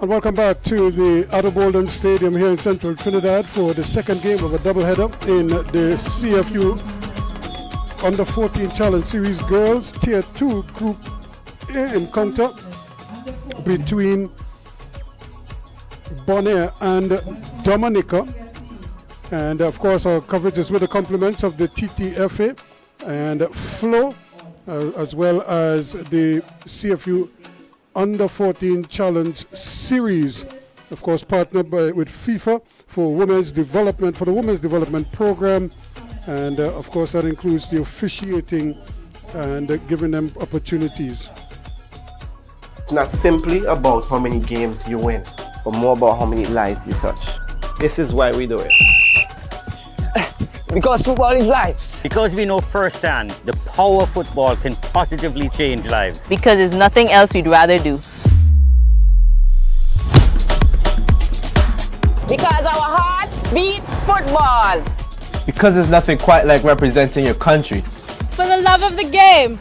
And welcome back to the Bolden Stadium here in central Trinidad for the second game of a doubleheader in the CFU Under-14 Challenge Series Girls Tier 2 Group A encounter between Bonaire and Dominica. And of course our coverage is with the compliments of the TTFA and Flo, as well as the CFU Under-14 Challenge Series, of course partnered with FIFA for women's development, for the women's development program, and of course that includes the officiating and giving them opportunities. It's not simply about how many games you win, but more about how many lives you touch. This is why we do it. Because football is life. Because we know firsthand the power of football can positively change lives. Because there's nothing else we'd rather do. Because our hearts beat football. Because there's nothing quite like representing your country. For the love of the game.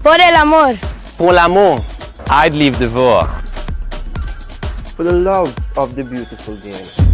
Por el amor. Pour l'amour. I'd leave the war. For the love of the beautiful game.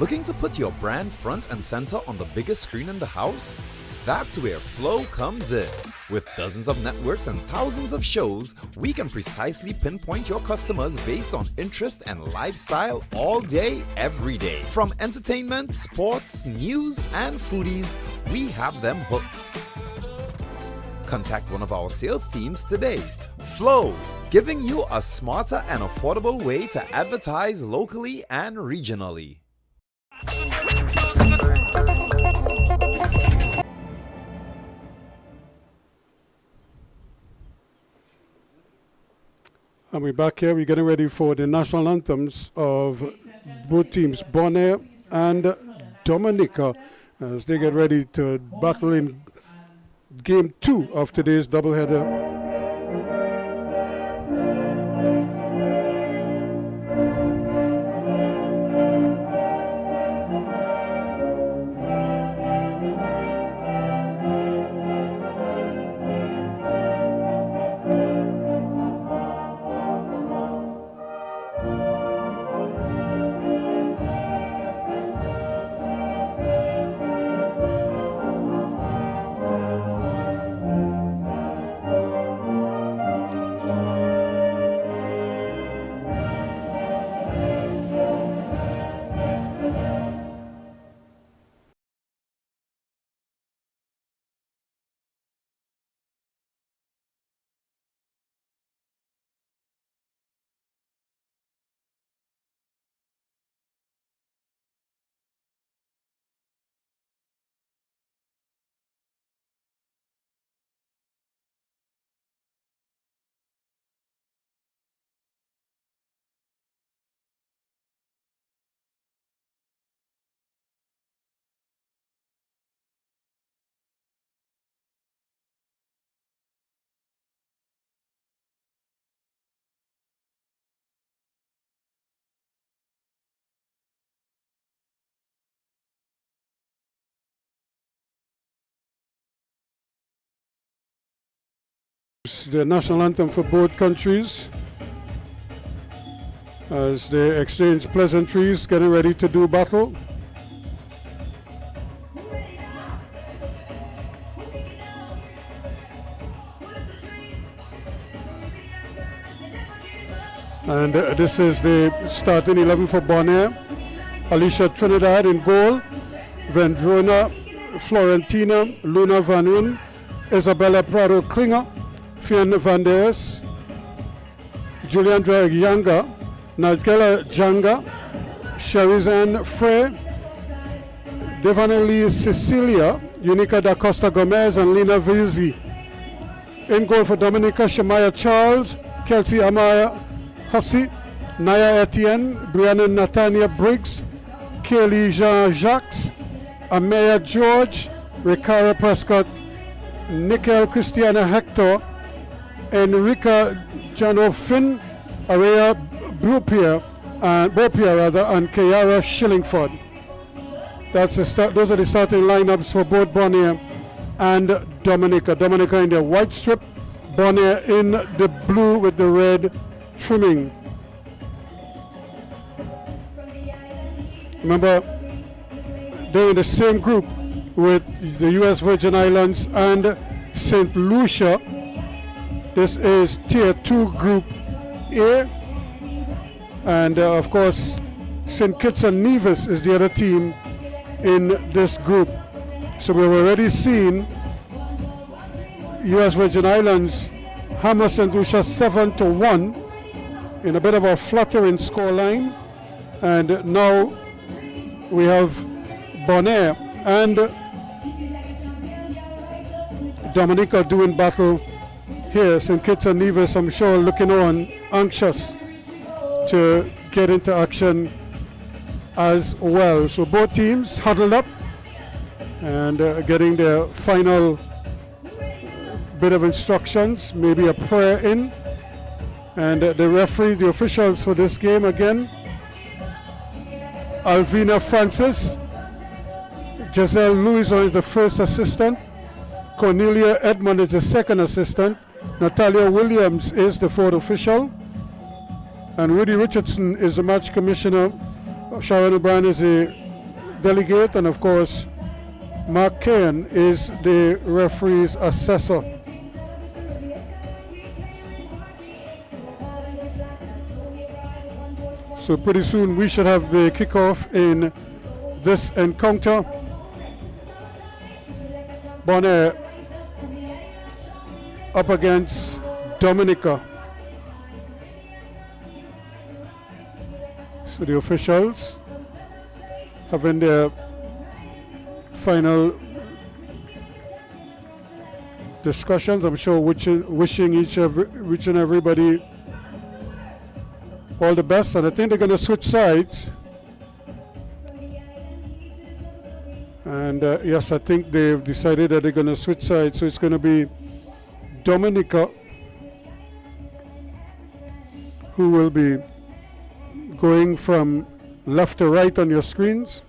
Looking to put your brand front and center on the biggest screen in the house? That's where Flow comes in. With dozens of networks and thousands of shows, we can precisely pinpoint your customers based on interest and lifestyle all day, every day. From entertainment, sports, news, and foodies, we have them hooked. Contact one of our sales teams today. Flow, giving you a smarter and affordable way to advertise locally and regionally. And we're back here. We're getting ready for the national anthems of both teams, Bonaire and Dominica, as they get ready to battle in game 2 of today's doubleheader. The national anthem for both countries as they exchange pleasantries, getting ready to do battle. And this is the starting 11 for Bonaire. Alicia Trinidad in goal. Vendrona Florentina, Luna Van Wyn, Isabella Prado Klinger, Fionn van der Es, Juliandra Yanga, Nigella Janga, Sherizan Frey, Devana Cecilia, Unica da Costa Gomez, and Lina Vizzi. In goal for Dominica, Shamaya Charles, Kelsey Amaya Hussey, Naya Etienne, Brianna Natania Briggs, Kaylee Jean-Jacques, Amaya George, Ricara Prescott, Nickel Christiana Hector, Enrica Jano Finn, Araya Bopier, and Kiara Shillingford. Those are the starting lineups for both Bonaire and Dominica. Dominica in their white strip, Bonaire in the blue with the red trimming. Remember, they're in the same group with the U.S. Virgin Islands and St. Lucia. This is Tier 2 Group A. And of course, St. Kitts and Nevis is the other team in this group. So we've already seen U.S. Virgin Islands hammer St. Lucia 7-1 in a bit of a fluttering scoreline. And now we have Bonaire and Dominica doing battle here. St. Kitts and Nevis, I'm sure, looking on, anxious to get into action as well. So both teams huddled up and getting their final bit of instructions, maybe a prayer in. And the referee, the officials for this game again, Alvina Francis, Giselle Louison is the first assistant, Cornelia Edmond is the second assistant, Natalia Williams is the fourth official, and Rudy Richardson is the match commissioner. Sharon O'Brien is a delegate, and of course Mark Cairn is the referee's assessor. So pretty soon we should have the kickoff in this encounter. Bonaire up against Dominica. So the officials having their final discussions. I'm sure wishing each and everybody all the best. And I think they're going to switch sides. And yes, I think they've decided that they're going to switch sides. So it's going to be Dominica who will be going from left to right on your screens.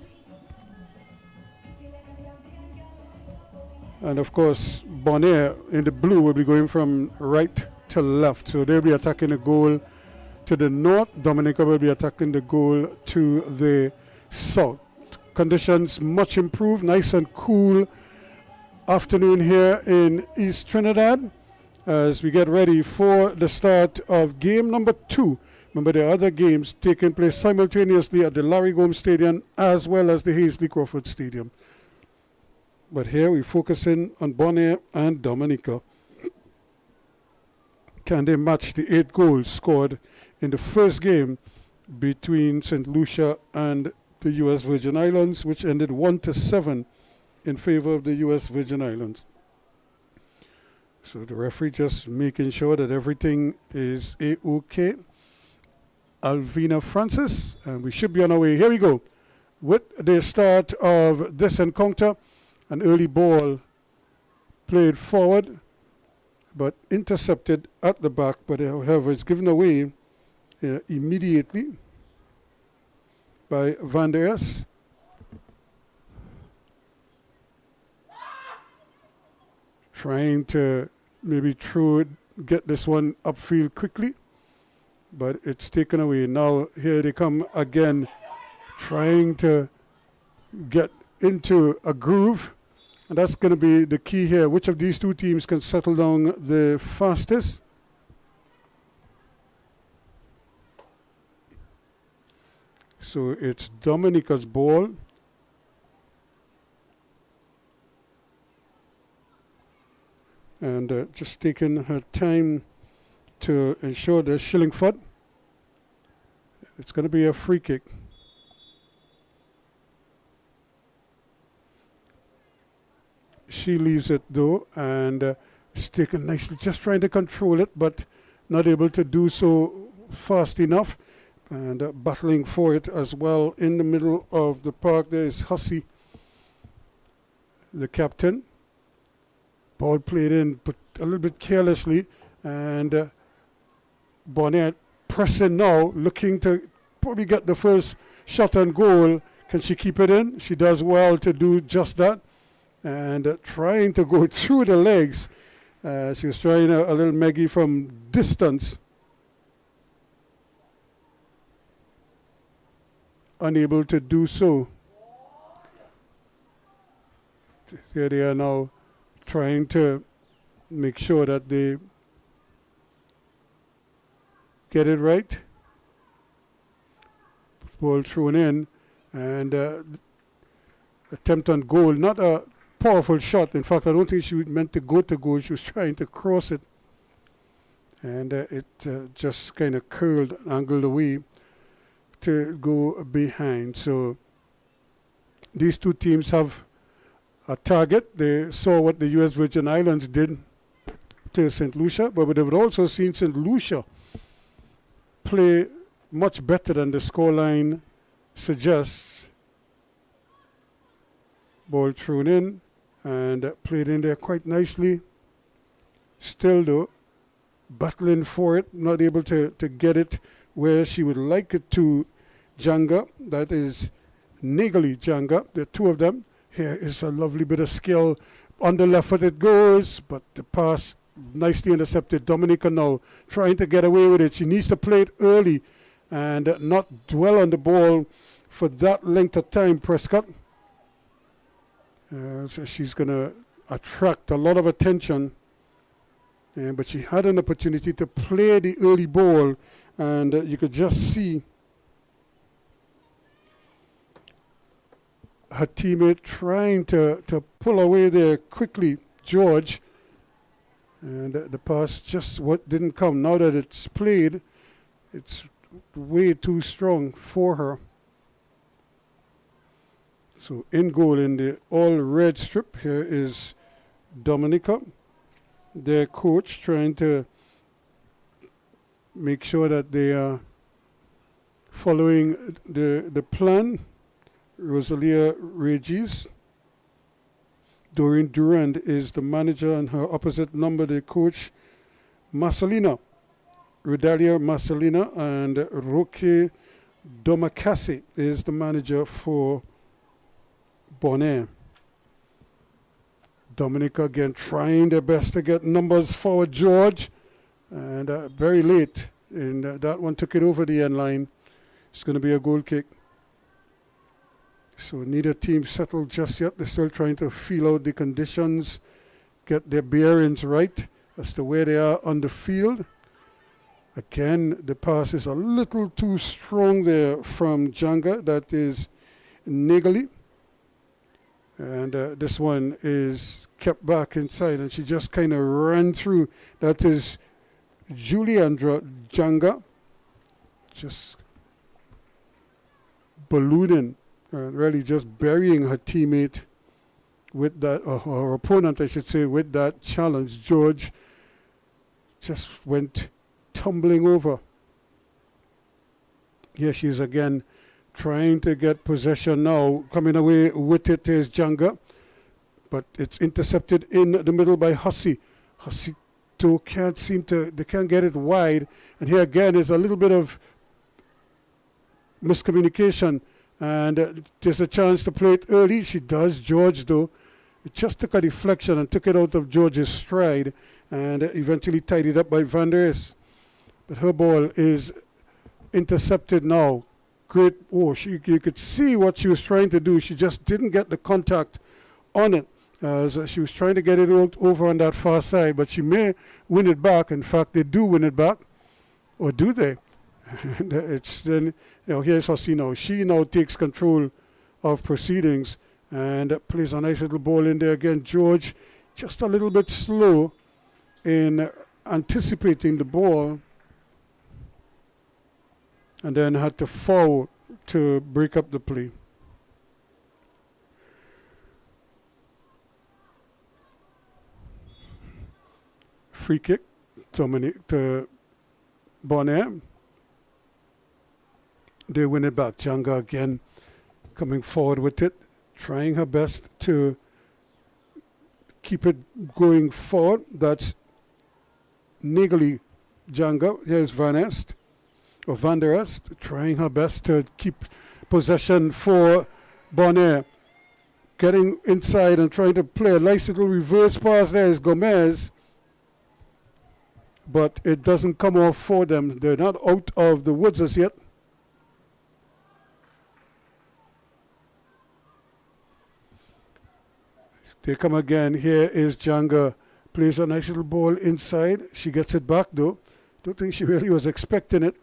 And of course, Bonaire in the blue will be going from right to left. So they'll be attacking the goal to the north. Dominica will be attacking the goal to the south. Conditions much improved, nice and cool afternoon here in East Trinidad as we get ready for the start of game number 2. Remember, there are other games taking place simultaneously at the Larry Gomes Stadium as well as the Hazley Crawford Stadium. But here we're focusing on Bonaire and Dominica. Can they match the 8 goals scored in the first game between St. Lucia and the U.S. Virgin Islands, which ended 1-7 in favor of the U.S. Virgin Islands? So the referee just making sure that everything is A-OK. Alvina Francis, and we should be on our way. Here we go. With the start of this encounter, an early ball played forward, but intercepted at the back, but however it's given away immediately by Van der Es. Trying to maybe get this one upfield quickly, but it's taken away. Now here they come again, trying to get into a groove, and that's going to be the key here. Which of these two teams can settle down the fastest? So it's Dominica's ball. and just taking her time to ensure the Shillingford. It's going to be a free kick. She leaves it though, and it's taken nicely, just trying to control it, but not able to do so fast enough, and battling for it as well. In the middle of the park there is Hussey, the captain. Ball played in, but a little bit carelessly, and Bonaire pressing now, looking to probably get the first shot on goal. Can she keep it in? She does well to do just that, and trying to go through the legs. She was trying a little Maggie from distance. Unable to do so. Here they are now trying to make sure that they get it right. Ball thrown in, and attempt on goal. Not a powerful shot. In fact, I don't think she meant to go to goal. She was trying to cross it, and it just kind of curled, angled away to go behind. So these two teams have a target. They saw what the U.S. Virgin Islands did to St. Lucia, but they've also seen St. Lucia play much better than the scoreline suggests. Ball thrown in and played in there quite nicely. Still though, battling for it, not able to get it where she would like it to. Janga, that is Nagali Janga, there are two of them. Here is a lovely bit of skill. On the left foot it goes, but the pass nicely intercepted. Dominica now trying to get away with it. She needs to play it early and not dwell on the ball for that length of time, Prescott. So she's going to attract a lot of attention. But she had an opportunity to play the early ball, and you could just see her teammate trying to pull away there quickly, George, and the pass just didn't come. Now that it's played, it's way too strong for her. So in goal in the all red strip, here is Dominica, their coach, trying to make sure that they are following the plan. Rosalia Regis. Doreen Durand is the manager, and her opposite number, the coach, Marcelina. Redalia Marcelina, and Roque Domakase is the manager for Bonaire. Dominica again trying their best to get numbers forward, George, and very late, and that one took it over the end line. It's going to be a goal kick. So neither team settled just yet. They're still trying to feel out the conditions, get their bearings right as to where they are on the field. Again, the pass is a little too strong there from Janga. That is Nagali. And this one is kept back inside, and she just kind of ran through. That is Juliandra Janga. Just ballooning. Really just burying her teammate with that, or her opponent, I should say, with that challenge. George just went tumbling over. Here she is again, trying to get possession now. Coming away with it is Janga, but it's intercepted in the middle by Hussey. Hussey too they can't get it wide. And here again is a little bit of miscommunication. And there's a chance to play it early. She does. George, though, it just took a deflection and took it out of George's stride, and eventually tied it up by Van der Es. But her ball is intercepted now. Great. Oh, you could see what she was trying to do. She just didn't get the contact on it. As she was trying to get it out over on that far side, but she may win it back. In fact, they do win it back. Or do they? And it's then, here's Hosino. She now takes control of proceedings and plays a nice little ball in there again. George, just a little bit slow, in anticipating the ball and then had to foul to break up the play. Free kick to Bonaire. They win it back. Janga again coming forward with it, trying her best to keep it going forward. That's niggly Janga. Here's Van der Est, trying her best to keep possession for Bonaire. Getting inside and trying to play a nice little reverse pass. There is Gomez. But it doesn't come off for them. They're not out of the woods as yet. They come again. Here is Janga. Plays a nice little ball inside. She gets it back though. Don't think she really was expecting it.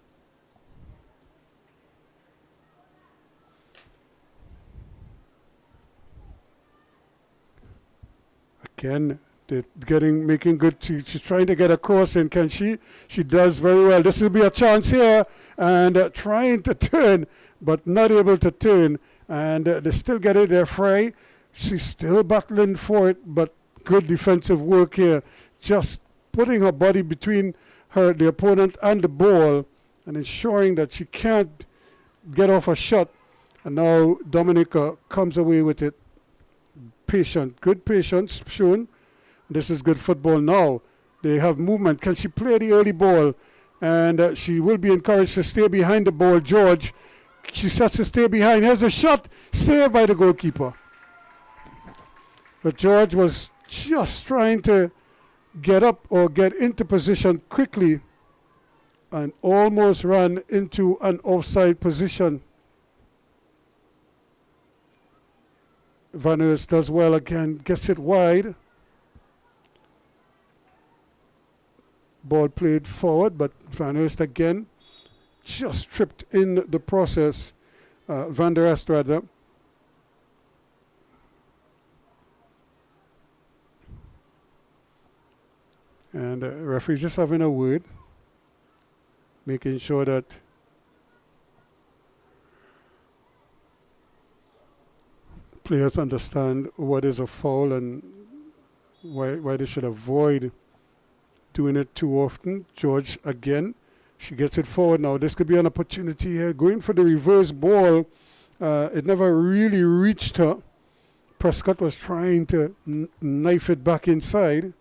Again, they're making good. She's trying to get a cross in. Can she? She does very well. This will be a chance here. And trying to turn, but not able to turn. And they still get it there. Frey. She's still battling for it, but good defensive work here. Just putting her body between the opponent and the ball and ensuring that she can't get off a shot. And now Dominica comes away with it. Patient, good patience shown. This is good football now. They have movement. Can she play the early ball? And she will be encouraged to stay behind the ball. George, she starts to stay behind. Here's a shot, saved by the goalkeeper. But George was just trying to get up or get into position quickly and almost ran into an offside position. Van Eerst does well again, gets it wide. Ball played forward, but Van Eerst again just tripped in the process. Van der Est rather. And referee just having a word, making sure that players understand what is a foul and why they should avoid doing it too often. George again, she gets it forward now. This could be an opportunity here. Going for the reverse ball, it never really reached her. Prescott was trying to knife it back inside.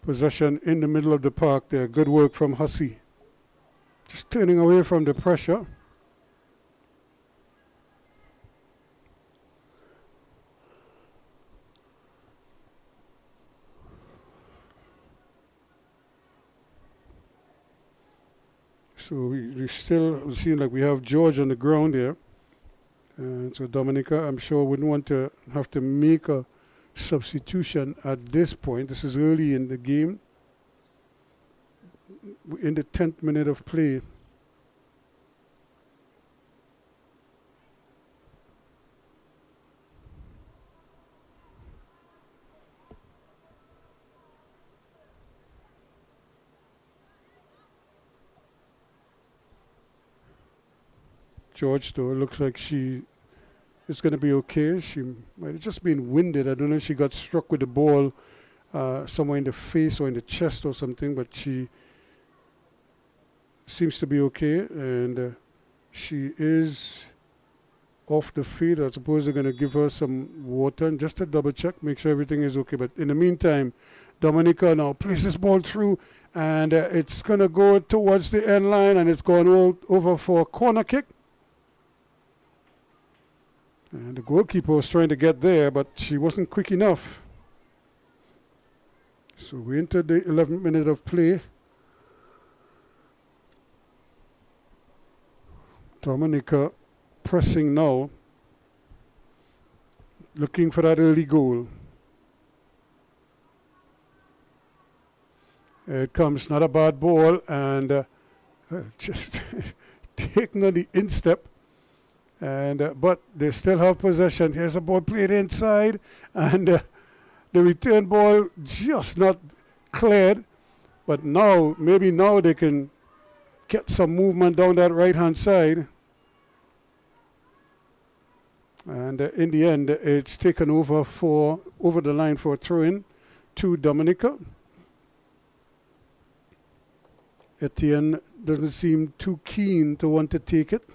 Possession in the middle of the park there. Good work from Hussey. Just turning away from the pressure. So we still seem like we have George on the ground here. And so Dominica, I'm sure, wouldn't want to have to make a substitution at this point. This is early in the game, in the 10th minute of play. George, though, looks like she is going to be okay. She might have just been winded. I don't know if she got struck with the ball somewhere in the face or in the chest or something, but she seems to be okay. And she is off the field. I suppose they're going to give her some water and just to double check, make sure everything is okay. But in the meantime, Dominica now places this ball through, and it's going to go towards the end line, and it's going over for a corner kick. And the goalkeeper was trying to get there, but she wasn't quick enough. So we entered the 11th minute of play. Dominica pressing now, looking for that early goal. It comes, not a bad ball, and just taking on the instep. And but they still have possession. Here's a ball played inside, and the return ball just not cleared. But now, maybe now they can get some movement down that right-hand side. And in the end, it's taken over the line for a throw-in to Dominica. Etienne doesn't seem too keen to want to take it.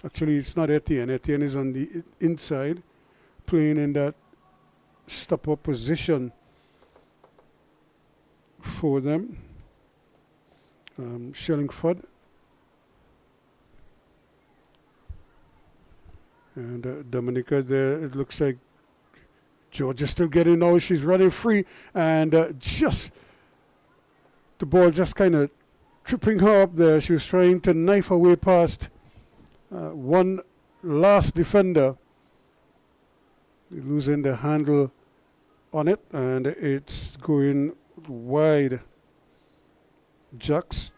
Actually, it's not Etienne. Etienne is on the inside, playing in that stop-up position for them. Shillingford. And Dominica there, it looks like George is still getting now. She's running free, and just the ball just kind of tripping her up there. She was trying to knife her way past one last defender, losing the handle on it, and it's going wide. Jacks.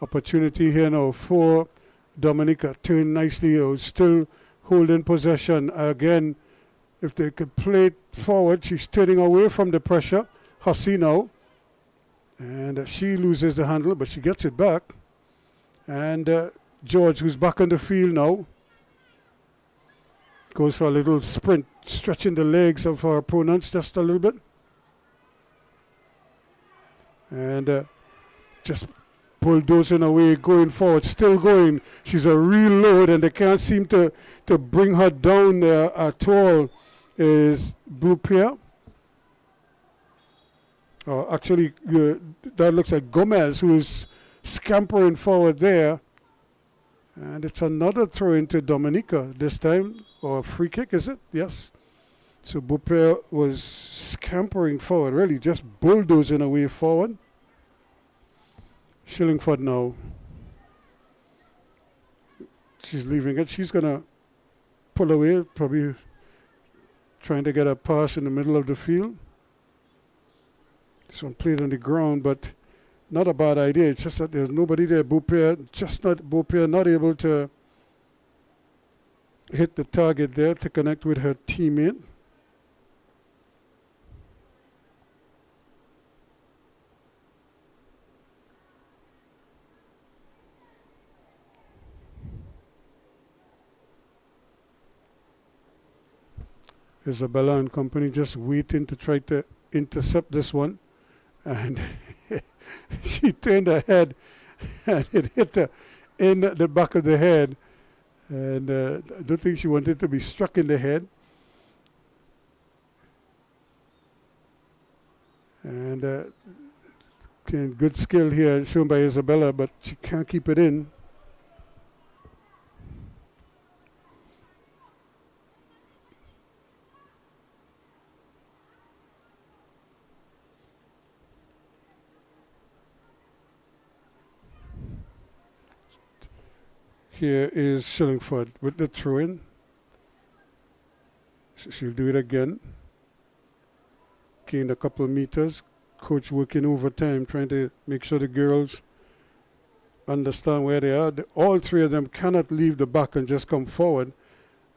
Opportunity here now for Dominica. Turn nicely, still holding possession. Again, if they could play it forward, she's turning away from the pressure. Hussey now. And she loses the handle, but she gets it back. And George, who's back on the field now, goes for a little sprint, stretching the legs of her opponents just a little bit. And just bulldozing away, going forward, still going. She's a real load, and they can't seem to bring her down at all. Is Boupier. Actually, that looks like Gomez, who's scampering forward there. And it's another throw into Dominica this time, or a free kick, is it? Yes. So Boupier was scampering forward, really just bulldozing away forward. Shillingford now. She's leaving it. She's going to pull away, probably trying to get a pass in the middle of the field. This one played on the ground, but not a bad idea. It's just that there's nobody there. Boupier not able to hit the target there to connect with her teammate. Isabella and company just waiting to try to intercept this one. And she turned her head and it hit her in the back of the head. And I don't think she wanted to be struck in the head. And good skill here shown by Isabella, but she can't keep it in. Here is Shillingford with the throw-in. She'll do it again. Gained a couple of meters. Coach working overtime, trying to make sure the girls understand where they are. All three of them cannot leave the back and just come forward.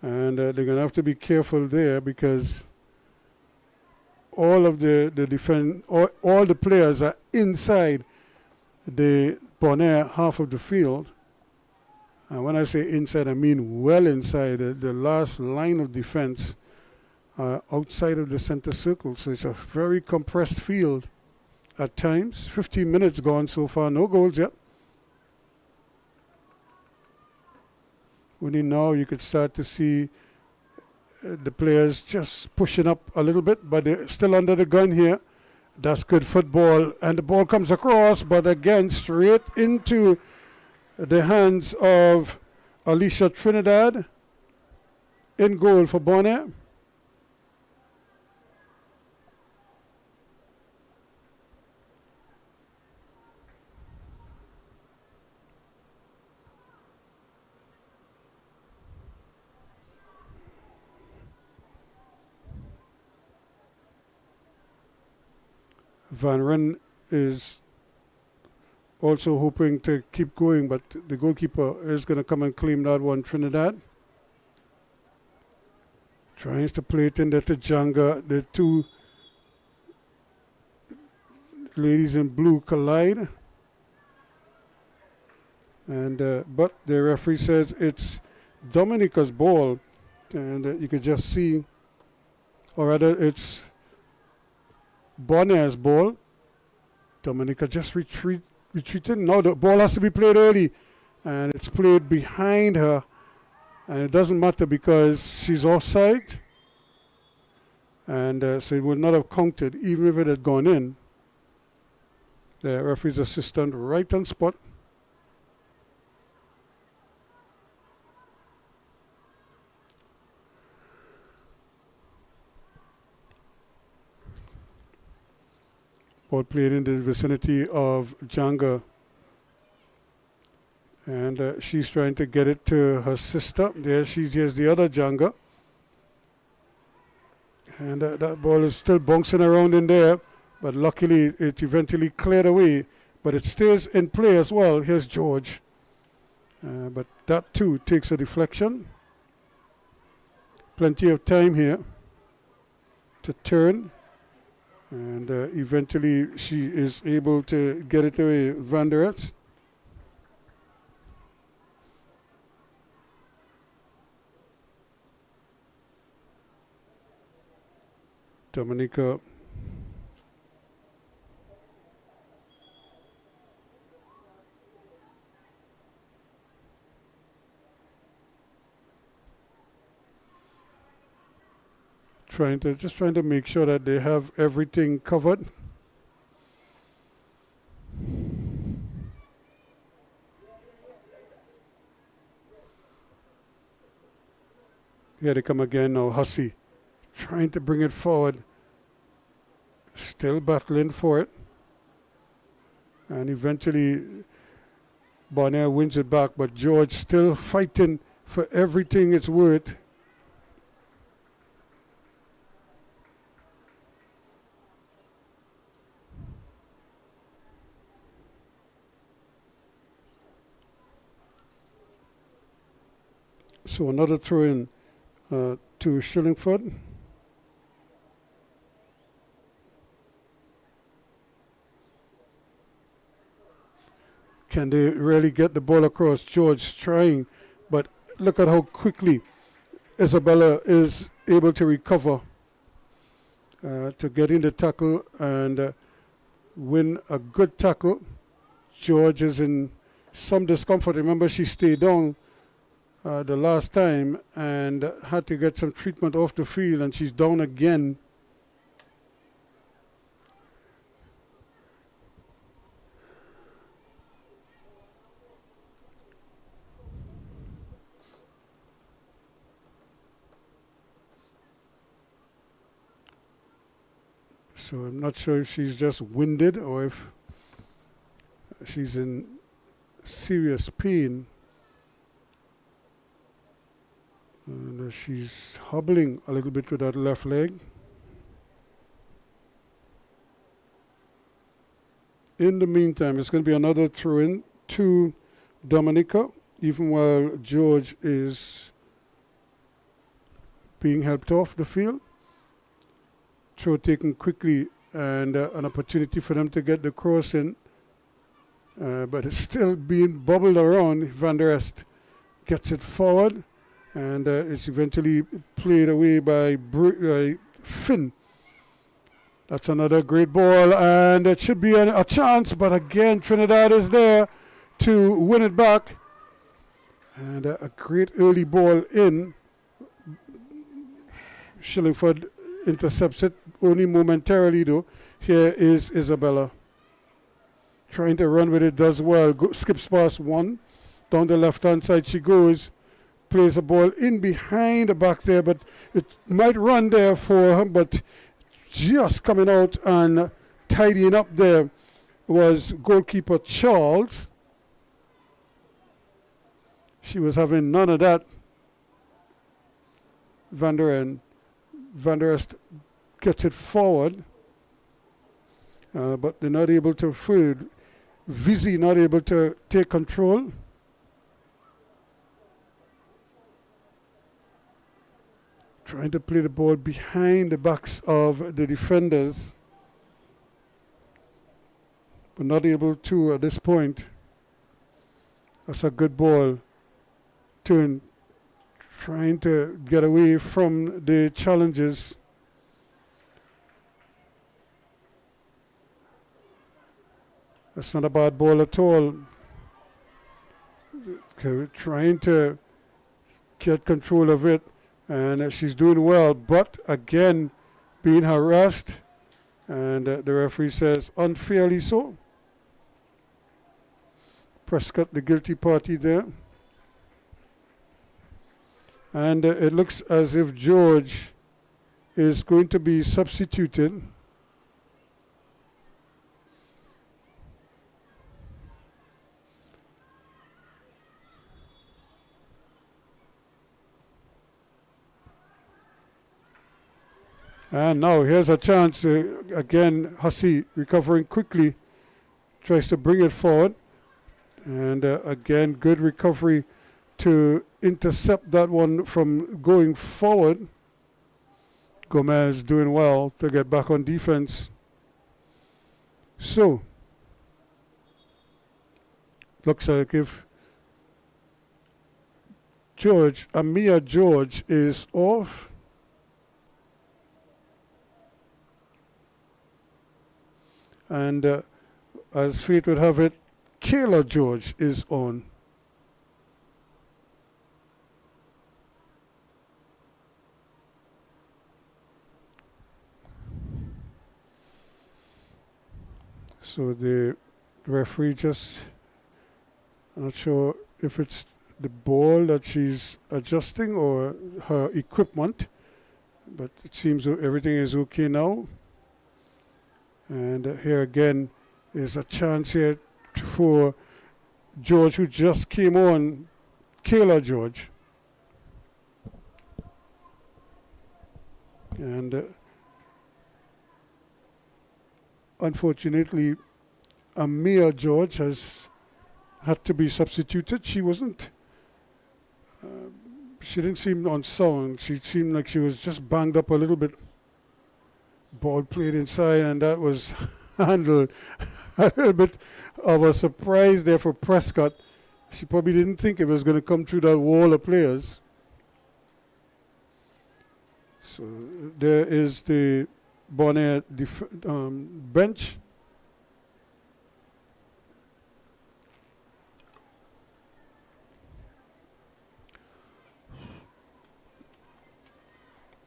And they're going to have to be careful there, because all of all the players are inside the Bonaire half of the field. And when I say inside, I mean well inside. The last line of defense outside of the center circle. So it's a very compressed field at times. 15 minutes gone so far. No goals yet. Only now you could start to see the players just pushing up a little bit. But they're still under the gun here. That's good football. And the ball comes across. But again, straight into the hands of Alicia Trinidad in goal for Bonaire. Van Ren is also hoping to keep going, but the goalkeeper is going to come and claim that one. Trinidad tries to play it in there to Janga. The two ladies in blue collide, and but the referee says it's Dominica's ball, and you could just see, or rather it's Bonaire's ball. Dominica just retreated. Now the ball has to be played early, and it's played behind her, and it doesn't matter because she's offside, and so it would not have counted even if it had gone in. The referee's assistant right on spot. Ball played in the vicinity of Janga, and she's trying to get it to her sister. There she's the other Janga, and that ball is still bouncing around in there, but luckily it eventually cleared away, but it stays in play as well. Here's George, but that too takes a deflection. Plenty of time here to turn. And eventually she is able to get it away. Van der Esch. Dominica. Trying to make sure that they have everything covered. Here they come again now. Hussey trying to bring it forward. Still battling for it. And eventually Bonaire wins it back, but George still fighting for everything it's worth. So another throw in to Shillingford. Can they really get the ball across? George trying, but look at how quickly Isabella is able to recover to get in the tackle and win a good tackle. George is in some discomfort. Remember, she stayed down the last time and had to get some treatment off the field, and she's down again. So I'm not sure if she's just winded or if she's in serious pain. And she's hobbling a little bit with that left leg. In the meantime, it's going to be another throw-in to Dominica, even while George is being helped off the field. Throw taken quickly, and an opportunity for them to get the cross in. But it's still being bubbled around. Van der Esch gets it forward. And it's eventually played away by Finn. That's another great ball, and it should be a chance, but again, Trinidad is there to win it back. And a great early ball in. Shillingford intercepts it only momentarily, though. Here is Isabella. Trying to run with it, does well. Skips past one. Down the left-hand side she goes. Plays the ball in behind the back there, but it might run there for him, but just coming out and tidying up there was goalkeeper Charles. She was having none of that. Van der Esch gets it forward, but they're not able to field. Vizzy not able to take control. Trying to play the ball behind the backs of the defenders, but not able to at this point. That's a good ball. Turn, trying to get away from the challenges. That's not a bad ball at all. Okay, trying to get control of it. And she's doing well, but again, being harassed. And the referee says unfairly so. Prescott, the guilty party there. And it looks as if George is going to be substituted. And now here's a chance. Again, Hussey recovering quickly. Tries to bring it forward. And again, good recovery to intercept that one from going forward. Gomez doing well to get back on defense. So, looks like if Amia George is off. And as fate would have it, Kayla George is on. So the referee just, I'm not sure if it's the ball that she's adjusting or her equipment, but it seems everything is okay now. And here again is a chance here for George, who just came on, Kayla George. And unfortunately, Amia George has had to be substituted. She wasn't, she didn't seem on sound. She seemed like she was just banged up a little bit. Ball played inside, and that was handled. A little bit of a surprise there for Prescott. She probably didn't think it was going to come through that wall of players. So there is the Bonaire bench.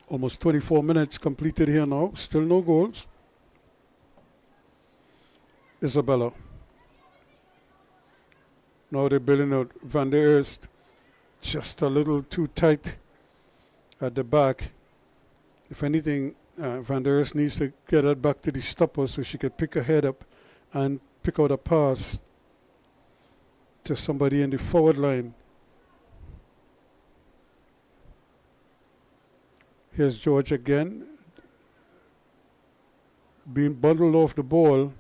Almost 24 minutes completed here now. Still no goals. Isabella. Now they're building out Van der Eerst. Just a little too tight at the back. If anything, Van der Eerst needs to get it back to the stopper so she could pick her head up and pick out a pass to somebody in the forward line. Here's George again, being bundled off the ball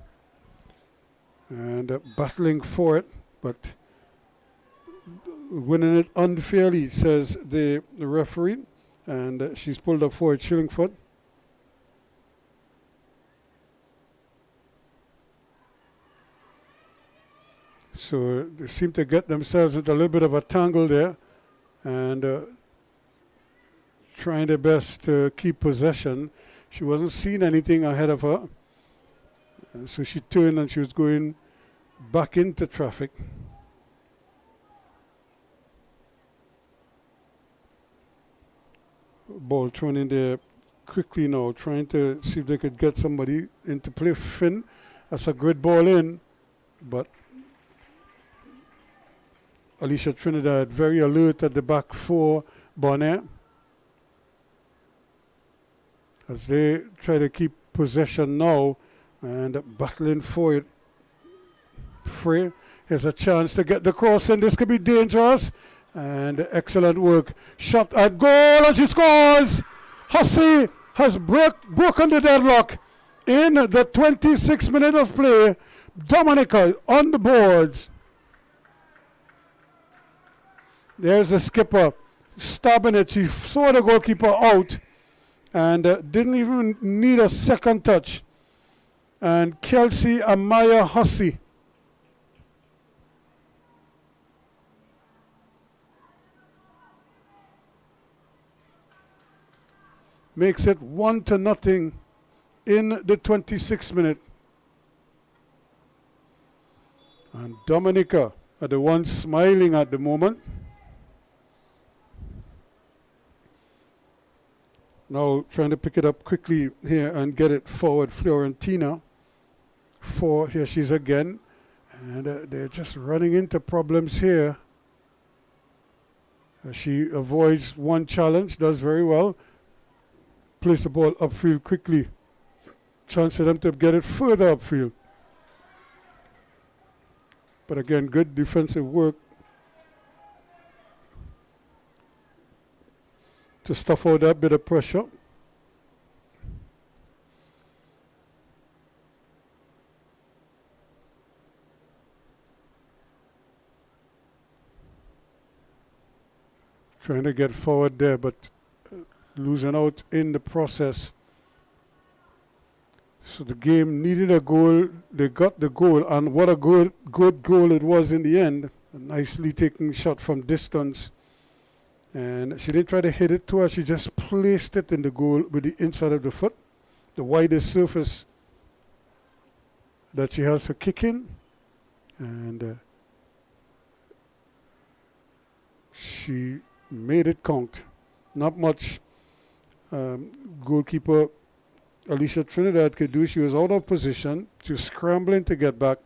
and battling for it, but winning it unfairly, says the referee, and she's pulled up for it, Shillingford. So they seem to get themselves into a little bit of a tangle there, and trying their best to keep possession. She wasn't seeing anything ahead of her. So she turned and she was going back into traffic. Ball thrown in there quickly now, trying to see if they could get somebody into play. Finn, that's a good ball in, but Alicia Trinidad very alert at the back for Bonaire, as they try to keep possession now and battling for it. Frey, here's a chance to get the cross in. This could be dangerous. And excellent work. Shot at goal, and she scores! Hussey has broken the deadlock in the 26th minute of play. Dominica on the boards. There's the skipper stabbing it. She saw the goalkeeper out and didn't even need a second touch. And Kelsey Amaya Hussey makes it 1-0 in the 26th minute. And Dominica are the ones smiling at the moment. Now trying to pick it up quickly here and get it forward. Fiorentina. Here she's again. And they're just running into problems here. She avoids one challenge, does very well. Place the ball upfield quickly. Chance for them to get it further upfield. But again, good defensive work to stuff out that bit of pressure. Trying to get forward there, but losing out in the process. So the game needed a goal. They got the goal, and what a good goal it was in the end. A nicely taken shot from distance. And she didn't try to hit it to her. She just placed it in the goal with the inside of the foot, the widest surface that she has for kicking. And she made it count. Not much goalkeeper Alicia Trinidad could do. She was out of position. She was scrambling to get back.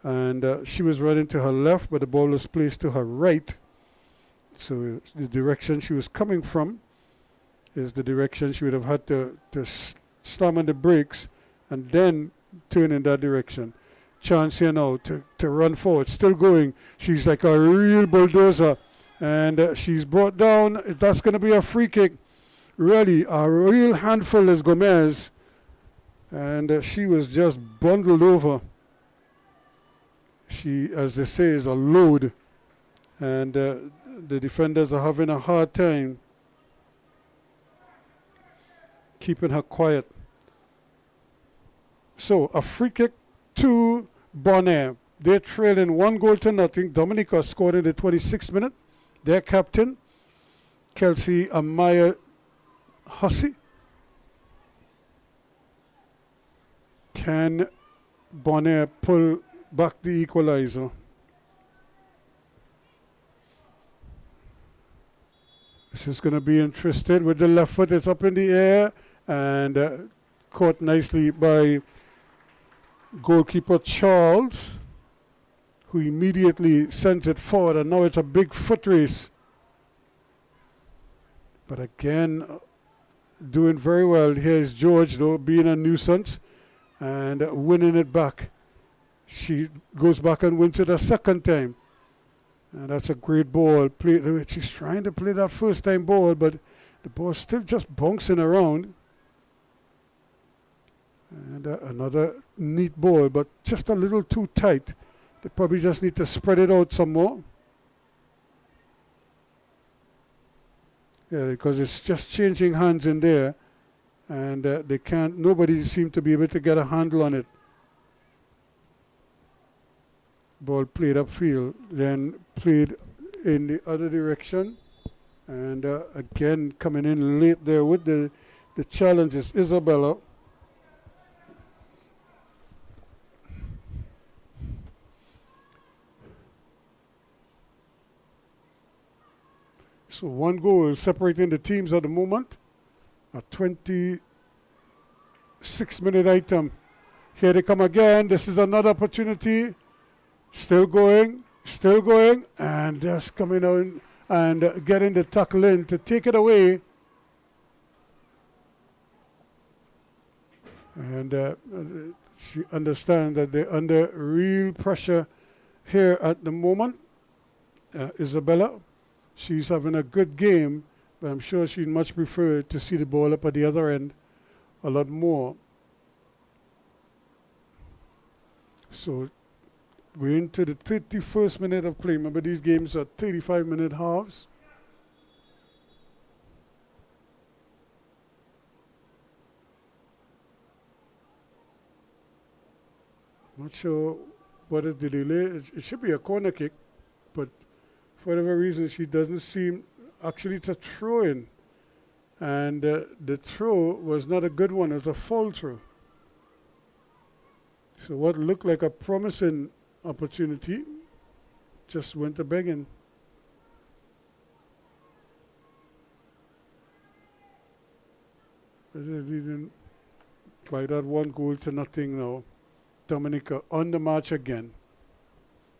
And she was running to her left, but the ball was placed to her right. So the direction she was coming from is the direction she would have had to slam on the brakes and then turn in that direction. Chance here now to run forward. Still going. She's like a real bulldozer. And she's brought down. That's going to be a free kick. Really, a real handful is Gomez. And she was just bundled over. She, as they say, is a load. And the defenders are having a hard time keeping her quiet. So, a free kick to Bonaire. They're trailing 1-0. Dominica scored in the 26th minute. Their captain, Kelsey Amaya Hussey. Can Bonaire pull back the equalizer? This is going to be interesting. With the left foot, it's up in the air and caught nicely by goalkeeper Charles, who immediately sends it forward, and now it's a big foot race. But again, doing very well. Here's George, though, being a nuisance and winning it back. She goes back and wins it a second time. And that's a great ball. She's trying to play that first time ball, but the ball still just bouncing around. And another neat ball, but just a little too tight. They probably just need to spread it out some more. Yeah, because it's just changing hands in there. And nobody seemed to be able to get a handle on it. Ball played upfield, then played in the other direction. And again, coming in late there with the challenge is Isabella. So 1 goal separating the teams at the moment. A 26-minute item. Here they come again. This is another opportunity. Still going, and just coming out and getting the tackle in to take it away. And she understands that they're under real pressure here at the moment. Isabella, she's having a good game, but I'm sure she'd much prefer to see the ball up at the other end a lot more. So we're into the 31st minute of play. Remember, these games are 35-minute halves. Not sure what is the delay. It should be a corner kick, but for whatever reason, she doesn't seem actually to throw in. And the throw was not a good one. It was a foul throw. So what looked like a promising opportunity just went a begging. Leading by that 1-0 now. Dominica on the march again.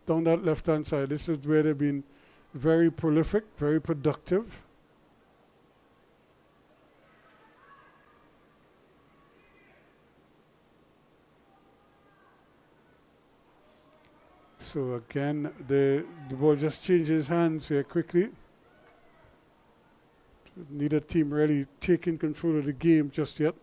Down that left-hand side. This is where they've been very prolific, very productive. So again, the ball just changes hands here quickly. Neither team really taking control of the game just yet.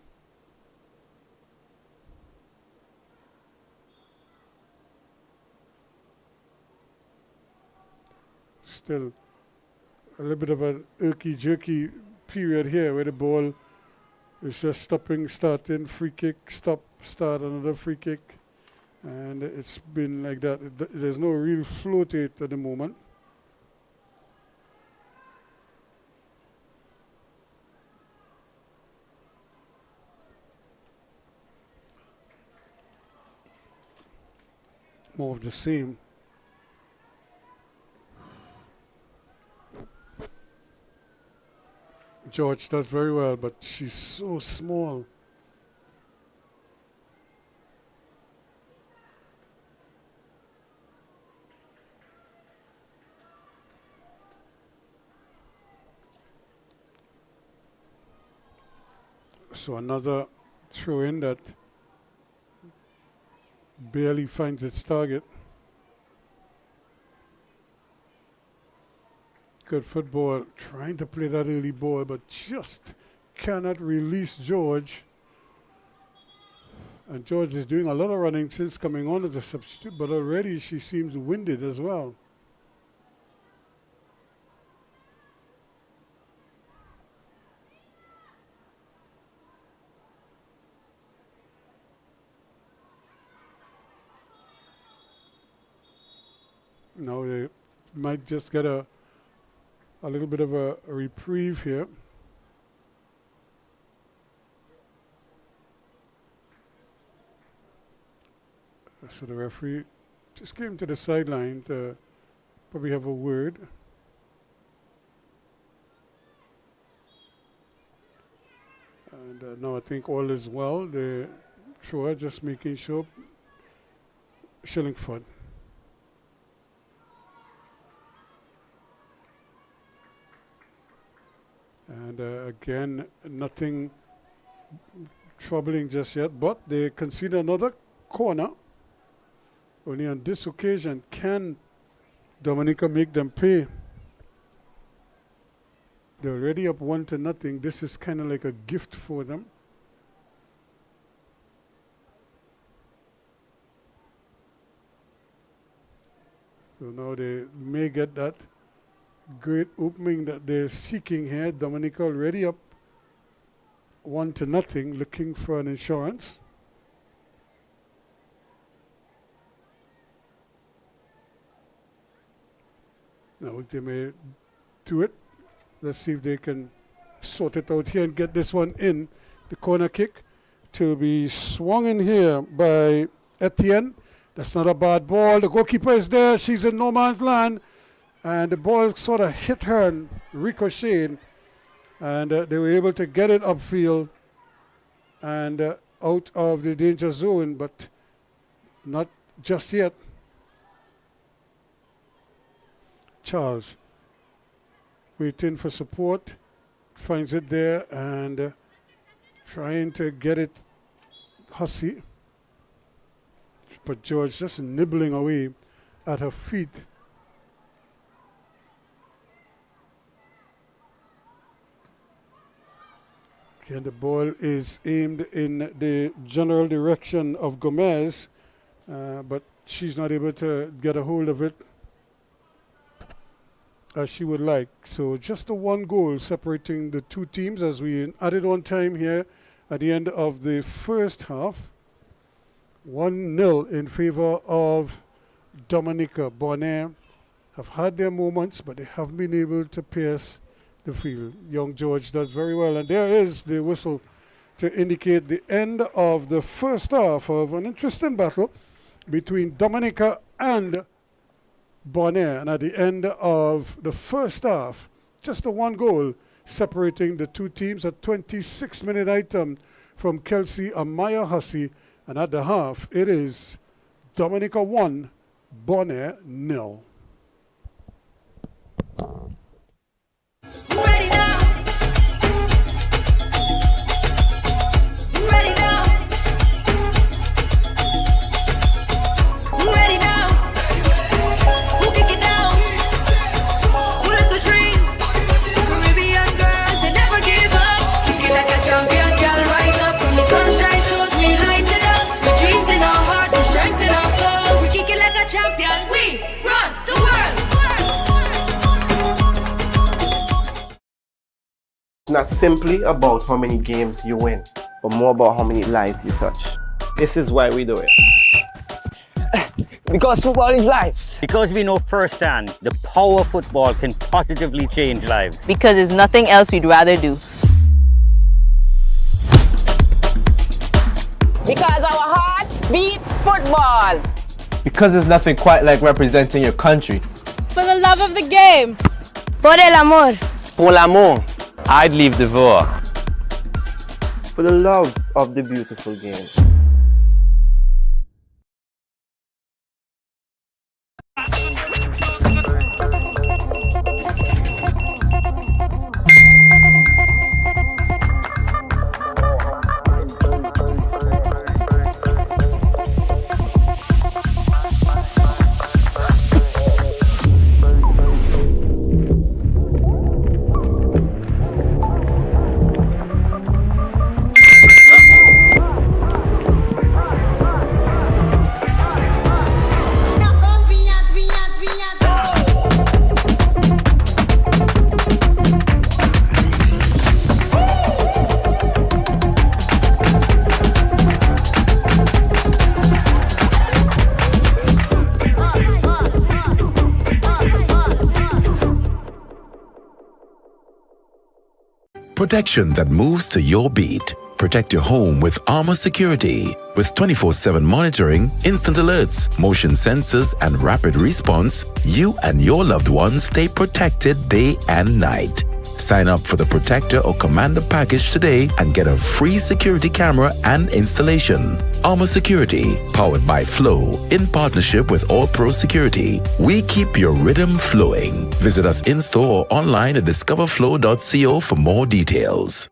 Still a little bit of an irky-jerky period here where the ball is just stopping, starting, free kick, stop, start, another free kick. And it's been like that. There's no real flow to it at the moment. More of the same. George does very well, but she's so small. So another throw in that barely finds its target. Good football, trying to play that early ball, but just cannot release George. And George is doing a lot of running since coming on as a substitute, but already she seems winded as well. Now they might just get a little bit of a reprieve here. So the referee just came to the sideline to probably have a word. And now I think all is well. The thrower just making sure. Shillingford. And again, nothing troubling just yet, but they concede another corner. Only on this occasion can Dominica make them pay. They're already up 1-0. This is kind of like a gift for them. So now they may get that great opening that they're seeking here. Dominica already up 1-0, looking for an insurance. Now they may do it. Let's see if they can sort it out here and get this one in. The corner kick to be swung in here by Etienne. That's not a bad ball. The goalkeeper is there. She's in no man's land. And the ball sort of hit her and ricocheted. And they were able to get it upfield and out of the danger zone, but not just yet. Charles waiting for support, finds it there and trying to get it Hussey. But George just nibbling away at her feet. And the ball is aimed in the general direction of Gomez, but she's not able to get a hold of it as she would like. So just a one goal separating the two teams as we added on time here at the end of the first half. 1-0 in favor of Dominica. Bonaire have had their moments, but they haven't been able to pierce the field. Young George does very well, and there is the whistle to indicate the end of the first half of an interesting battle between Dominica and Bonaire. And at the end of the first half, just a one goal separating the two teams. A 26-minute item from Kelsey Amaya Hussey, and at the half it is Dominica 1, Bonaire 0. Ready now. Ready now. Ready now. Who kick it down? Who left the dream? Caribbean girls, they never give up. Kick it like a champion, girl, rise up. From the sunshine shows we light it up. The dreams in our hearts and strength in our souls. We kick it like a champion. We run the world. It's not simply about how many games you win, but more about how many lives you touch. This is why we do it. Because football is life. Because we know firsthand the power of football can positively change lives. Because there's nothing else we'd rather do. Because our hearts beat football. Because there's nothing quite like representing your country. For the love of the game. Por el amor. Pour l'amour. I'd leave the war. For the love of the beautiful game. Protection that moves to your beat. Protect your home with Armor Security. With 24/7 monitoring, instant alerts, motion sensors, and rapid response, you and your loved ones stay protected day and night. Sign up for the Protector or Commander package today and get a free security camera and installation. Armor Security, powered by Flow, in partnership with All Pro Security. We keep your rhythm flowing. Visit us in-store or online at discoverflow.co for more details.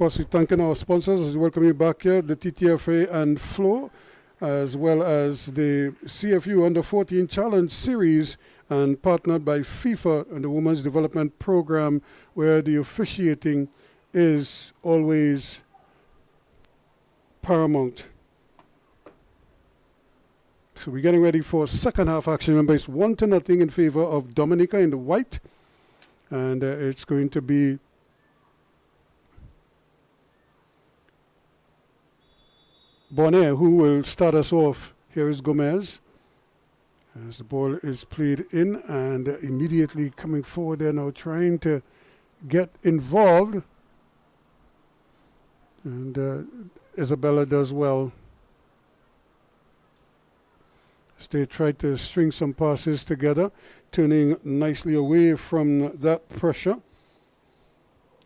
course, we're thanking our sponsors as we welcome you back here, the TTFA and Flow, as well as the CFU Under-14 Challenge Series, and partnered by FIFA and the Women's Development Program, where the officiating is always paramount. So we're getting ready for second half action. Remember, it's 1-0 in favor of Dominica in the white, and it's going to be Bonaire who will start us off. Here is Gomez as the ball is played in, and immediately coming forward there now, trying to get involved, and Isabella does well. They tried to string some passes together, turning nicely away from that pressure.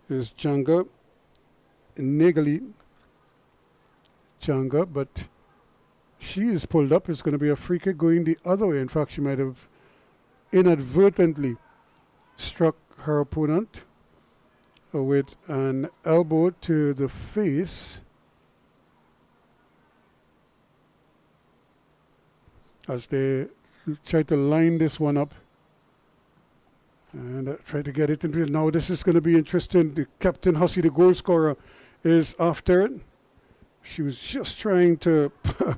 Is Janga Negali. Janga, but she is pulled up. It's going to be a free kick going the other way. In fact, she might have inadvertently struck her opponent with an elbow to the face, as they try to line this one up and try to get it in. Now this is going to be interesting. The captain Hussey, the goal scorer, is after it. She was just trying to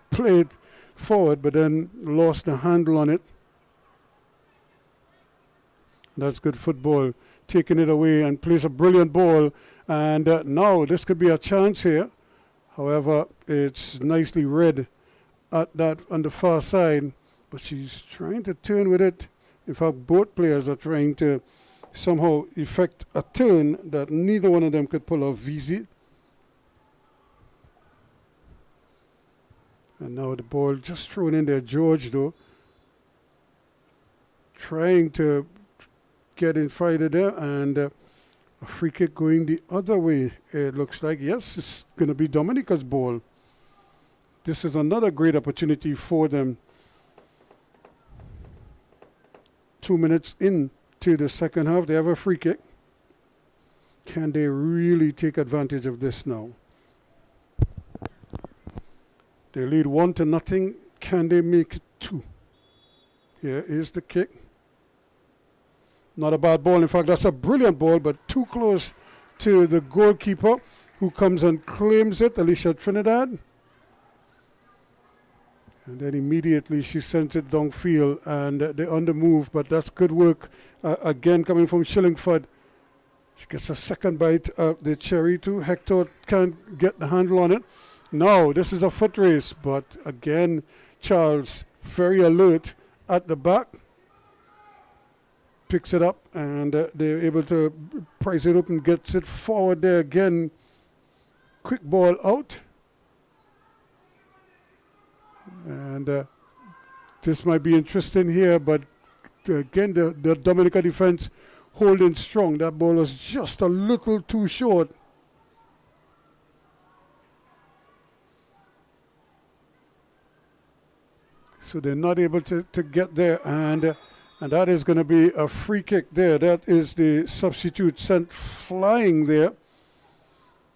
play it forward, but then lost the handle on it. That's good football, taking it away, and plays a brilliant ball. And now this could be a chance here. However, it's nicely read at that on the far side, but she's trying to turn with it. In fact, both players are trying to somehow effect a turn that neither one of them could pull off easy. And now the ball just thrown in there. George, though, trying to get in fight there, and a free kick going the other way. It looks like, yes, it's going to be Dominica's ball. This is another great opportunity for them. 2 minutes into the second half, they have a free kick. Can they really take advantage of this now? They lead 1-0. Can they make it 2? Here is the kick. Not a bad ball. In fact, that's a brilliant ball, but too close to the goalkeeper, who comes and claims it, Alicia Trinidad. And then immediately she sends it downfield, and they're on the move, but that's good work. Again, coming from Shillingford. She gets a second bite of the cherry too. Hector can't get the handle on it. Now, this is a foot race, but again, Charles, very alert at the back. Picks it up, and they're able to price it up and gets it forward there again. Quick ball out. And this might be interesting here, but again, the Dominica defense holding strong. That ball was just a little too short. So they're not able to get there, and that is going to be a free kick there. That is the substitute sent flying there,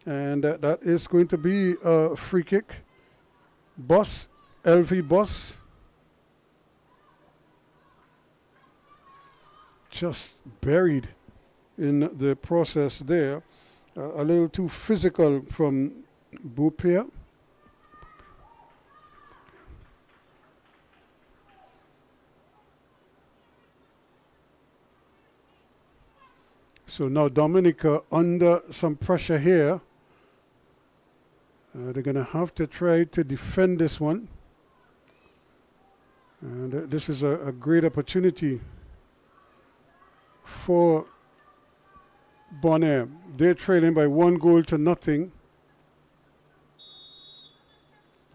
and that is going to be a free kick. Boss, LV Boss, just buried in the process there. A little too physical from Boupia. So now Dominica under some pressure here. They're going to have to try to defend this one. And this is a great opportunity for Bonaire. They're trailing by 1-0.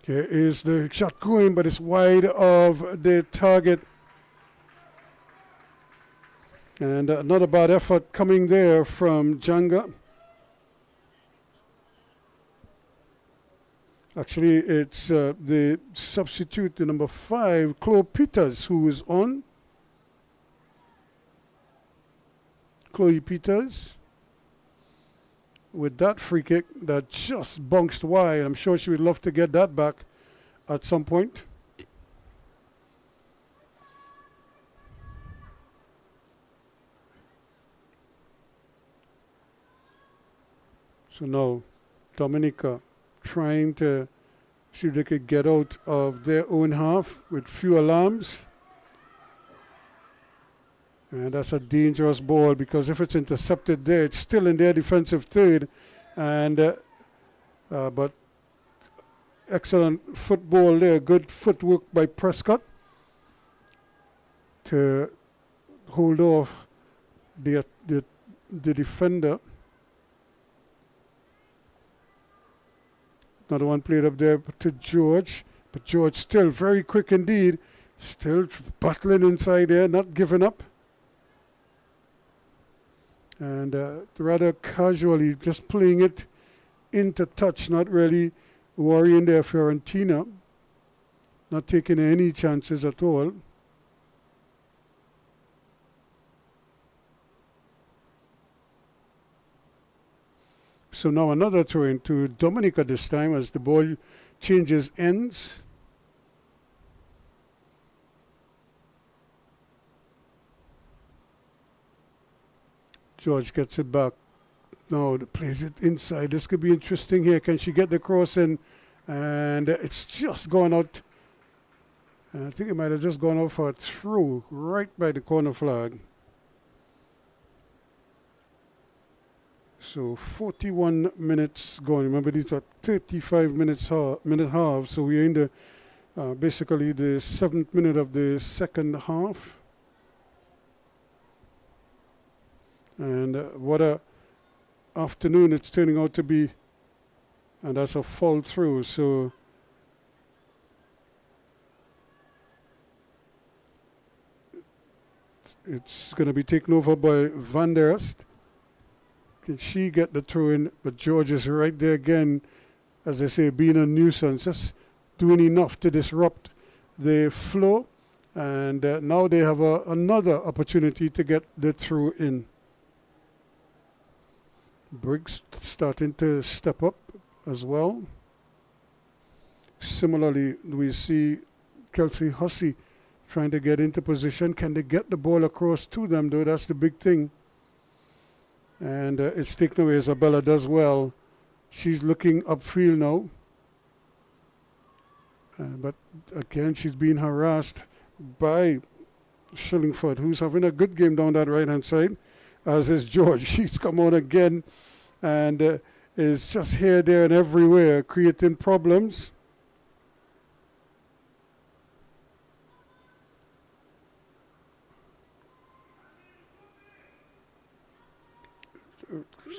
Here is the shot going, but it's wide of the target. And not a bad effort coming there from Janga. Actually, it's the substitute, the number 5, Chloe Peters, who is on. Chloe Peters. with that free kick that just bounced wide. I'm sure she would love to get that back at some point. So now Dominica trying to see if they could get out of their own half with few alarms. And that's a dangerous ball, because if it's intercepted there, it's still in their defensive third. And but excellent football there, good footwork by Prescott to hold off the defender. Another one played up there to George, but George still very quick indeed, still battling inside there, not giving up. And rather casually just playing it into touch, not really worrying there Fiorentina, not taking any chances at all. So now another throw into Dominica this time as the ball changes ends. George gets it back. Now plays it inside. This could be interesting here. Can she get the cross in? And it's just gone out. I think it might have just gone out for a through right by the corner flag. So 41 minutes gone. Remember, these are 35 minutes minute half. So we're in the basically the 7th minute of the second half. And what a afternoon it's turning out to be. And that's a fall through. So it's going to be taken over by Van der Est. Can she get the throw in? But George is right there again, as they say, being a nuisance, just doing enough to disrupt the flow. And now they have another opportunity to get the throw in. Briggs starting to step up as well. Similarly, we see Kelsey Hussey trying to get into position. Can they get the ball across to them, though? That's the big thing. And it's taken away. Isabella does well. She's looking upfield now. But again, she's being harassed by Shillingford, who's having a good game down that right-hand side, as is George. She's come on again and is just here, there, and everywhere, creating problems.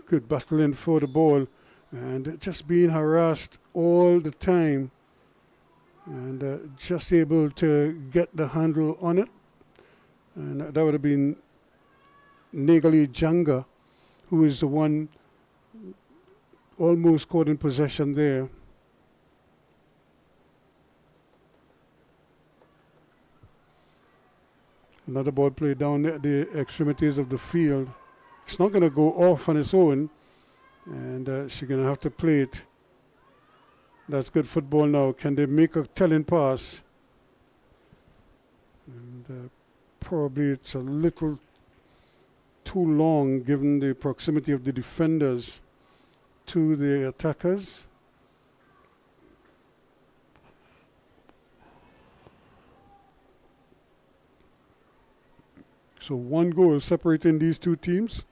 Good battling for the ball and just being harassed all the time, and just able to get the handle on it. And that would have been Negali Janga, who is the one almost caught in possession there. Another ball played down at the extremities of the field. It's not going to go off on its own, and she's going to have to play it. That's good football now. Can they make a telling pass? And probably it's a little too long given the proximity of the defenders to the attackers. So one goal separating these two teams.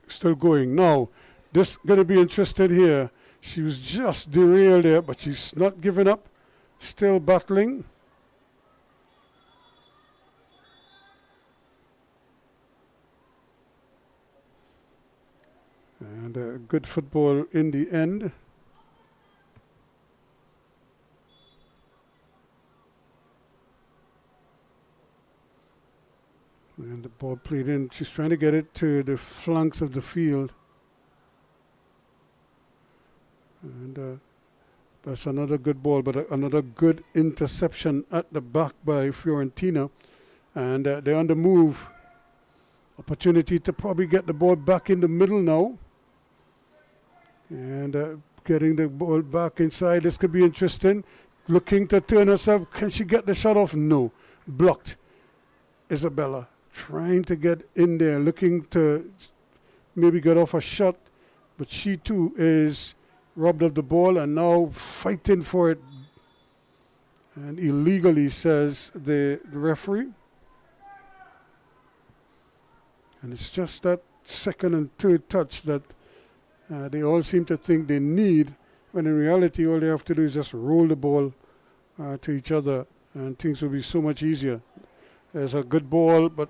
Still going. Now, this going to be interesting here. She was just derailed there, but she's not giving up. Still battling. And good football in the end. And the ball played in. She's trying to get it to the flanks of the field. And that's another good ball, but another good interception at the back by Fiorentina. And they're on the move. Opportunity to probably get the ball back in the middle now. And getting the ball back inside. This could be interesting. Looking to turn herself. Can she get the shot off? No. Blocked. Isabella trying to get in there. Looking to maybe get off a shot. But she too is robbed of the ball and now fighting for it. And illegally, says the referee. And it's just that second and third touch that they all seem to think they need, when in reality all they have to do is just roll the ball to each other and things will be so much easier. There's a good ball, but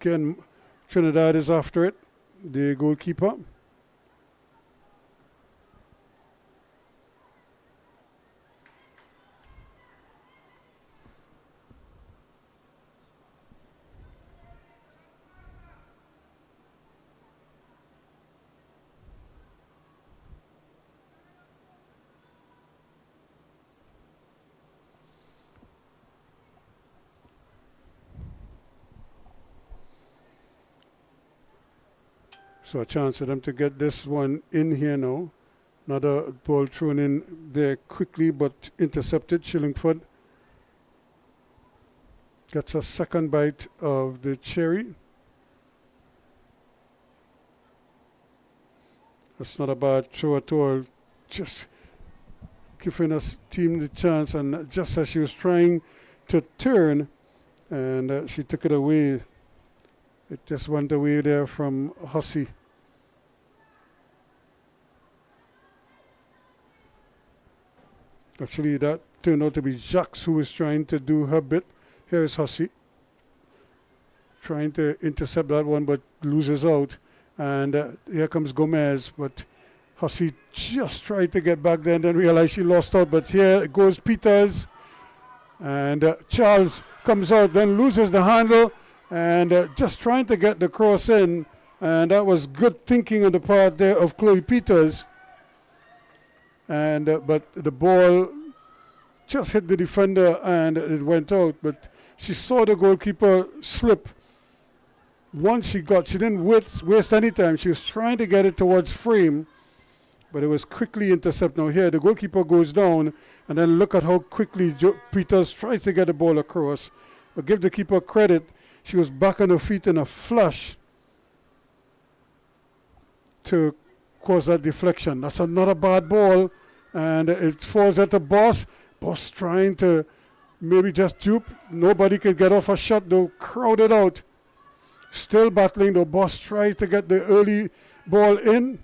again, Trinidad is after it, the goalkeeper. So a chance for them to get this one in here now. Another ball thrown in there quickly but intercepted. Shillingford gets a second bite of the cherry. That's not a bad throw at all. Just giving us team the chance, and just as she was trying to turn and she took it away. It just went away there from Hussey. Actually, that turned out to be Jacques who was trying to do her bit. Here is Hussey trying to intercept that one, but loses out. And here comes Gomez, but Hussey just tried to get back there and then realized she lost out. But here goes Peters, and Charles comes out, then loses the handle, and just trying to get the cross in. And that was good thinking on the part there of Chloe Peters. And but the ball just hit the defender and it went out. But she saw the goalkeeper slip. Once she didn't waste any time. She was trying to get it towards frame, but it was quickly intercepted. Now here the goalkeeper goes down, and then look at how quickly Peters tries to get the ball across. But give the keeper credit. She was back on her feet in a flash to cause that deflection. That's another bad ball. And it falls at the Boss. Boss trying to maybe just dupe. Nobody could get off a shot though. Crowded out. Still battling. The Boss tries to get the early ball in.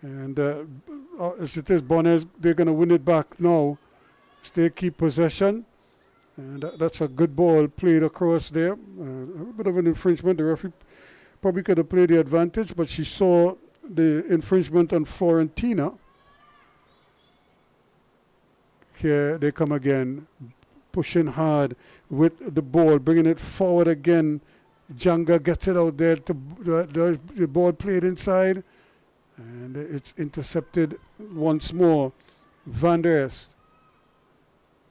And as it is, Bonaire, they're going to win it back now. They keep possession. And that's a good ball played across there. A bit of an infringement. The referee probably could have played the advantage, but she saw the infringement on Florentina. Here they come again, pushing hard with the ball, bringing it forward again. Janga gets it out there. The ball played inside, and it's intercepted once more. Van der Est.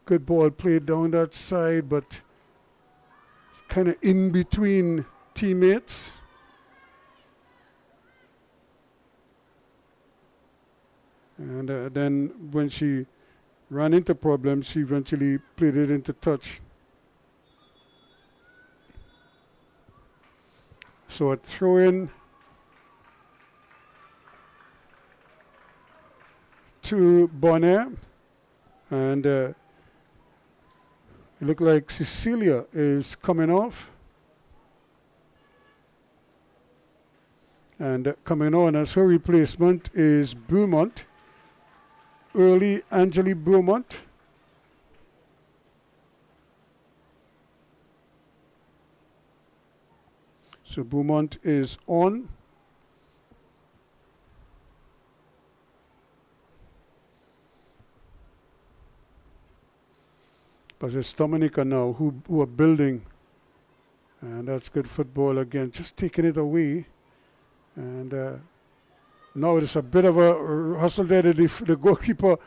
Good ball played down that side, but kind of in between teammates. And then when she ran into problems, she eventually played it into touch. So a throw in to Bonaire. And it looked like Cecilia is coming off. And coming on as her replacement is Beaumont. Early Angeli Beaumont. So Beaumont is on. But it's Dominica now who are building. And that's good football again. Just taking it away. And now it's a bit of a hustle there. The goalkeeper,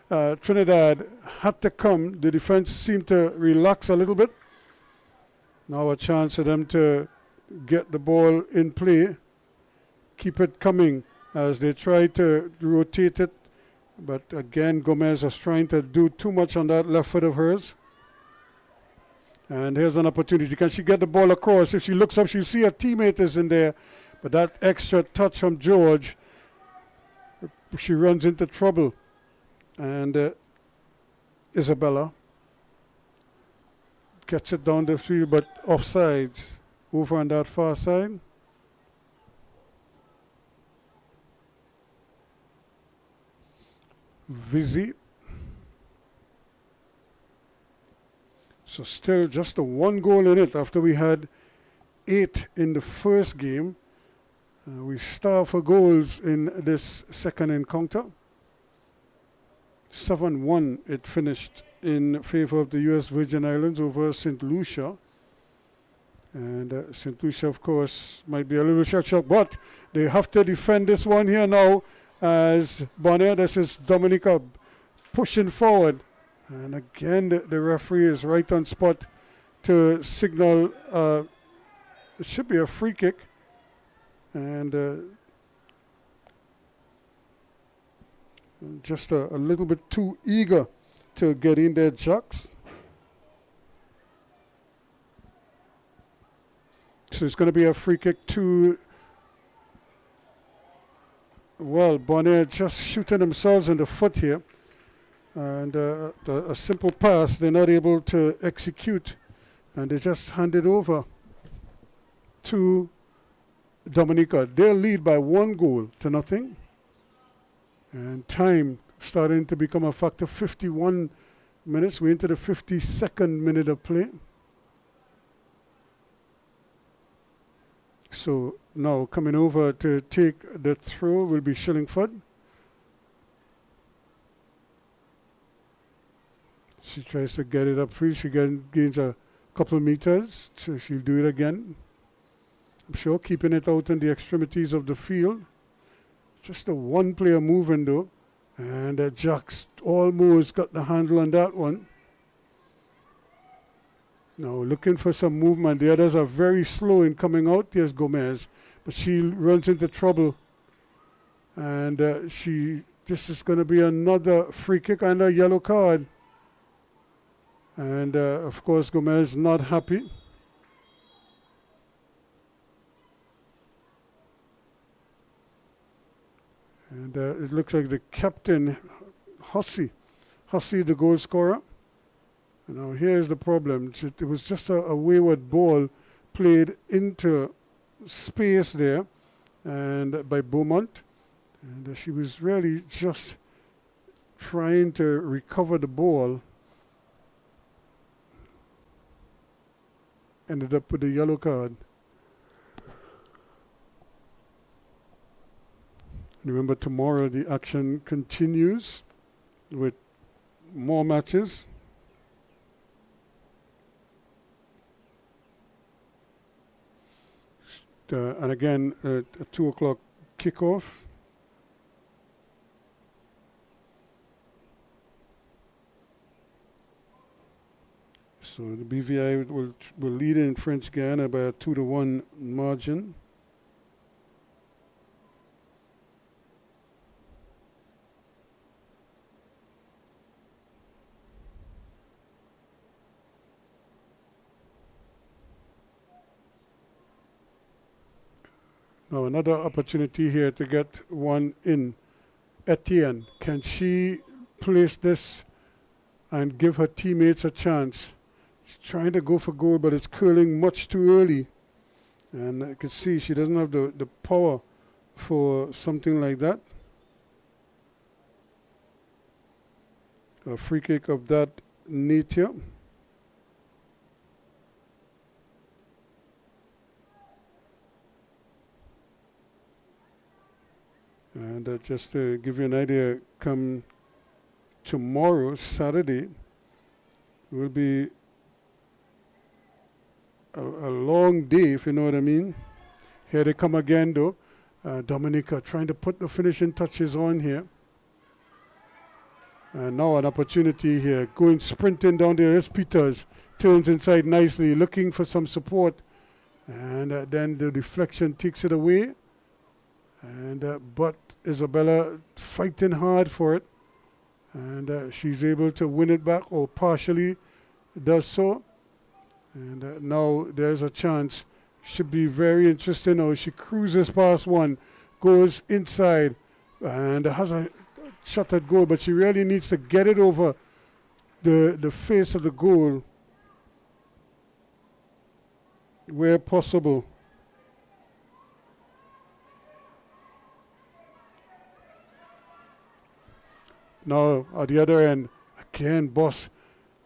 Trinidad, had to come. The defense seemed to relax a little bit. Now a chance for them to get the ball in play, keep it coming as they try to rotate it. But again, Gomez is trying to do too much on that left foot of hers. And here's an opportunity. Can she get the ball across? If she looks up, she'll see her teammate is in there. But that extra touch from George, she runs into trouble. And Isabella gets it down the field, but offsides over on that far side. Vizzy. So still just a 1 goal in it after we had 8 in the first game. We starve for goals in this second encounter. 7-1 it finished in favor of the U.S. Virgin Islands over St. Lucia. And St. Lucia, of course, might be a little shocked, but they have to defend this one here now as Bonaire. This is Dominica pushing forward. And again, the referee is right on spot to signal it should be a free kick. And just a little bit too eager to get in there, Jacks. So it's going to be a free kick to, well, Bonaire just shooting themselves in the foot here. And a simple pass they're not able to execute. And they just hand it over to Dominica. They'll lead by 1 goal to nothing. And time starting to become a factor. 51 minutes. We're into the 52nd minute of play. So now coming over to take the throw will be Shillingford. She tries to get it up free. She gains a couple of meters. So she'll do it again. I'm sure keeping it out in the extremities of the field. Just a 1-player moving though. And Jacks almost got the handle on that one. Now looking for some movement. The others are very slow in coming out. Here's Gomez. But she runs into trouble. And this is going to be another free kick and a yellow card. And of course Gomez not happy. And it looks like the captain, Hussey, the goal scorer. Now here's the problem. It was just a wayward ball played into space there and by Beaumont. And she was really just trying to recover the ball. Ended up with a yellow card. Remember, tomorrow the action continues with more matches. And again, a 2 o'clock kickoff. So the BVI will lead in French Guiana by a 2-1 margin. Now another opportunity here to get one in. Etienne, can she place this and give her teammates a chance? She's trying to go for goal, but it's curling much too early. And I can see she doesn't have the power for something like that. A free kick of that nature. And just to give you an idea, come tomorrow, Saturday, will be a long day, if you know what I mean. Here they come again, though. Dominica trying to put the finishing touches on here. And now an opportunity here. Going sprinting down there is Peters. turns inside nicely, looking for some support. And then the deflection takes it away. And but Isabella fighting hard for it. And she's able to win it back, or partially does so. And now there's a chance. Should be very interesting. Now she cruises past one, goes inside, and has a shot at goal, but she really needs to get it over the face of the goal where possible. Now at the other end, again, Boss,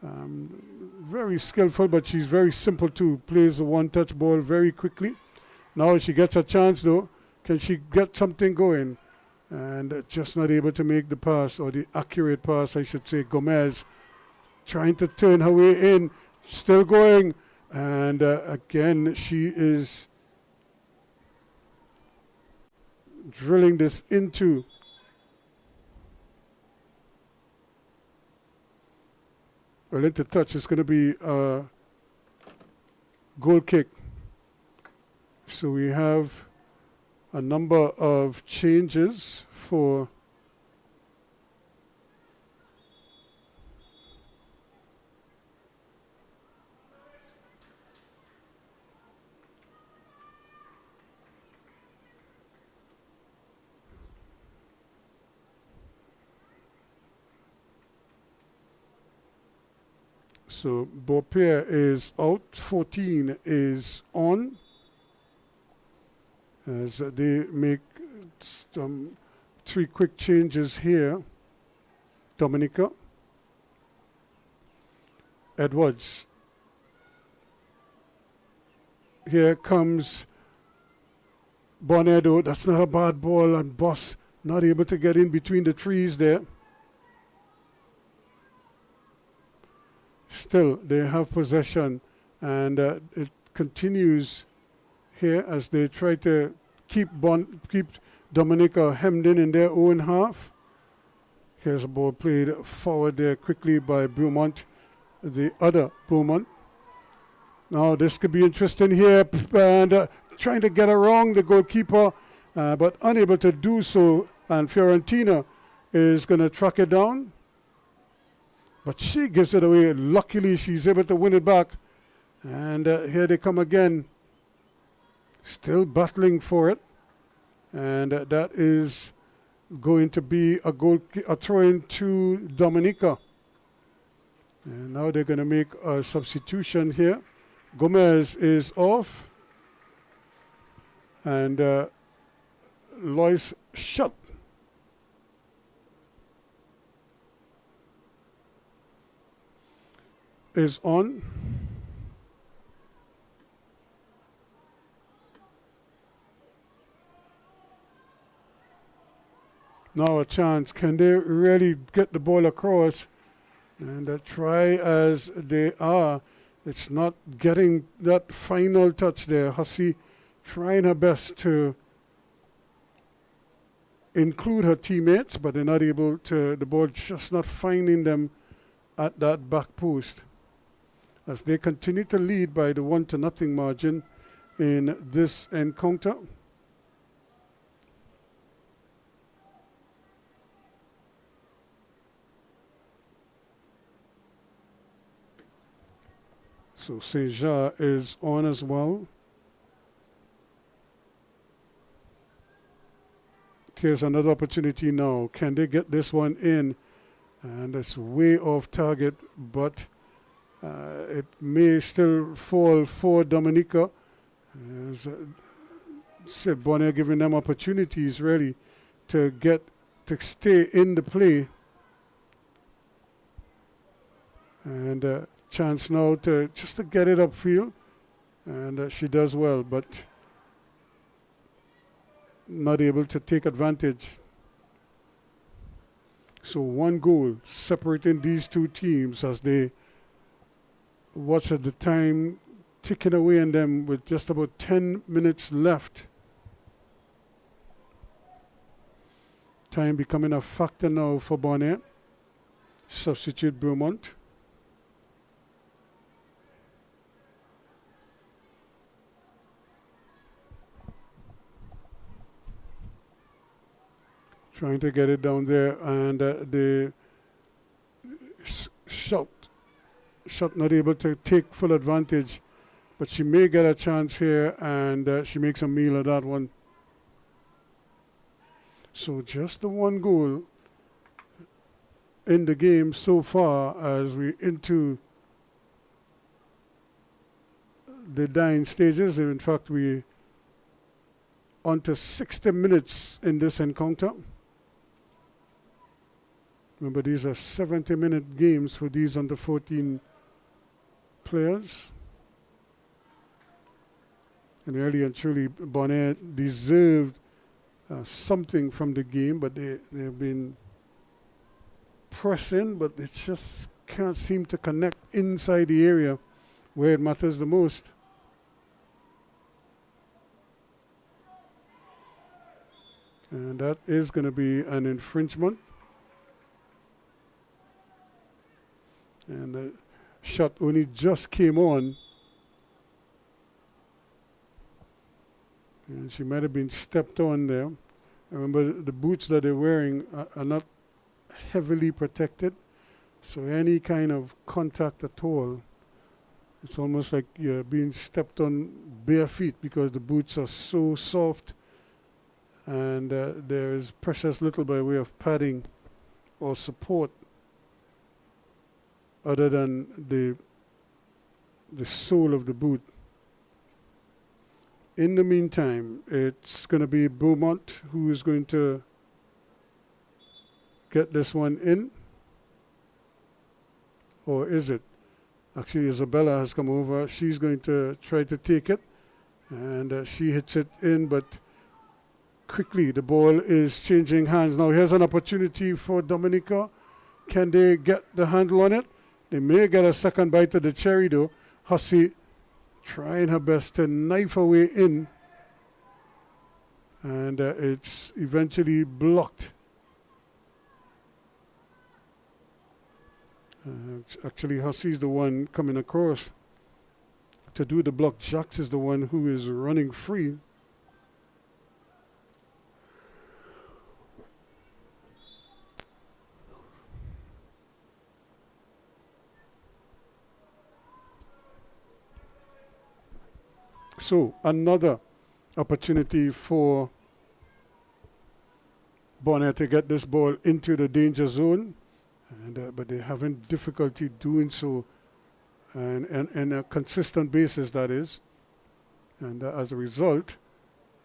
very skillful, but she's very simple too. Plays the one-touch ball very quickly. Now she gets a chance though. Can she get something going? And just not able to make the pass, or the accurate pass, I should say. Gomez trying to turn her way in, still going. And again, she is drilling this into into touch. It's going to be a goal kick. So we have a number of changes for so Beaupierre is out, 14 is on, as they make some 3 quick changes here. Dominica, Edwards, here comes Bonaire. That's not a bad ball, and Boss not able to get in between the trees there. Still, they have possession, and it continues here as they try to keep Dominica hemmed in their own half. Here's a ball played forward there quickly by Beaumont, the other Beaumont. Now this could be interesting here, and trying to get around the goalkeeper, but unable to do so, and Fiorentina is going to track it down. But she gives it away. Luckily, she's able to win it back. And here they come again. Still battling for it. And that is going to be a throw-in to Dominica. And now they're going to make a substitution here. Gomez is off. And Lois Schutt is on. Now a chance. Can they really get the ball across? And try as they are. It's not getting that final touch there. Hussey trying her best to include her teammates, but they're not able to. The ball just not finding them at that back post, as they continue to lead by the 1-0 margin in this encounter. So Saint-Jean is on as well. Here's another opportunity now. Can they get this one in? And it's way off target, but it may still fall for Dominica. As said, Bonaire giving them opportunities really to stay in the play. And chance now to get it upfield, and she does well, but not able to take advantage. So 1 goal separating these two teams as they watch at the time ticking away on them with just about 10 minutes left. Time becoming a factor now for Bonaire. Substitute Beaumont. trying to get it down there, and the shot not able to take full advantage, but she may get a chance here, and she makes a meal of that one. So just the one goal in the game so far as we into the dying stages. In fact, we on to 60 minutes in this encounter. Remember, these are 70-minute games for these under 14 players. And really and truly, Bonaire deserved something from the game, but they've been pressing, but they just can't seem to connect inside the area where it matters the most. And that is going to be an infringement. And the shot only just came on. And she might have been stepped on there. Remember, the boots that they're wearing are not heavily protected. So any kind of contact at all, it's almost like you're being stepped on bare feet because the boots are so soft. And there is precious little by way of padding or support other than the sole of the boot. In the meantime, it's going to be Beaumont who is going to get this one in. Or is it? Actually, Isabella has come over. She's going to try to take it. And she hits it in, but quickly the ball is changing hands. Now here's an opportunity for Dominica. Can they get the handle on it? They may get a second bite of the cherry though. Hussey trying her best to knife her way in, and it's eventually blocked. Actually, Hussey's the one coming across to do the block. Jacques is the one who is running free. So another opportunity for Bonaire to get this ball into the danger zone, and but they're having difficulty doing so, and a consistent basis, that is. And as a result,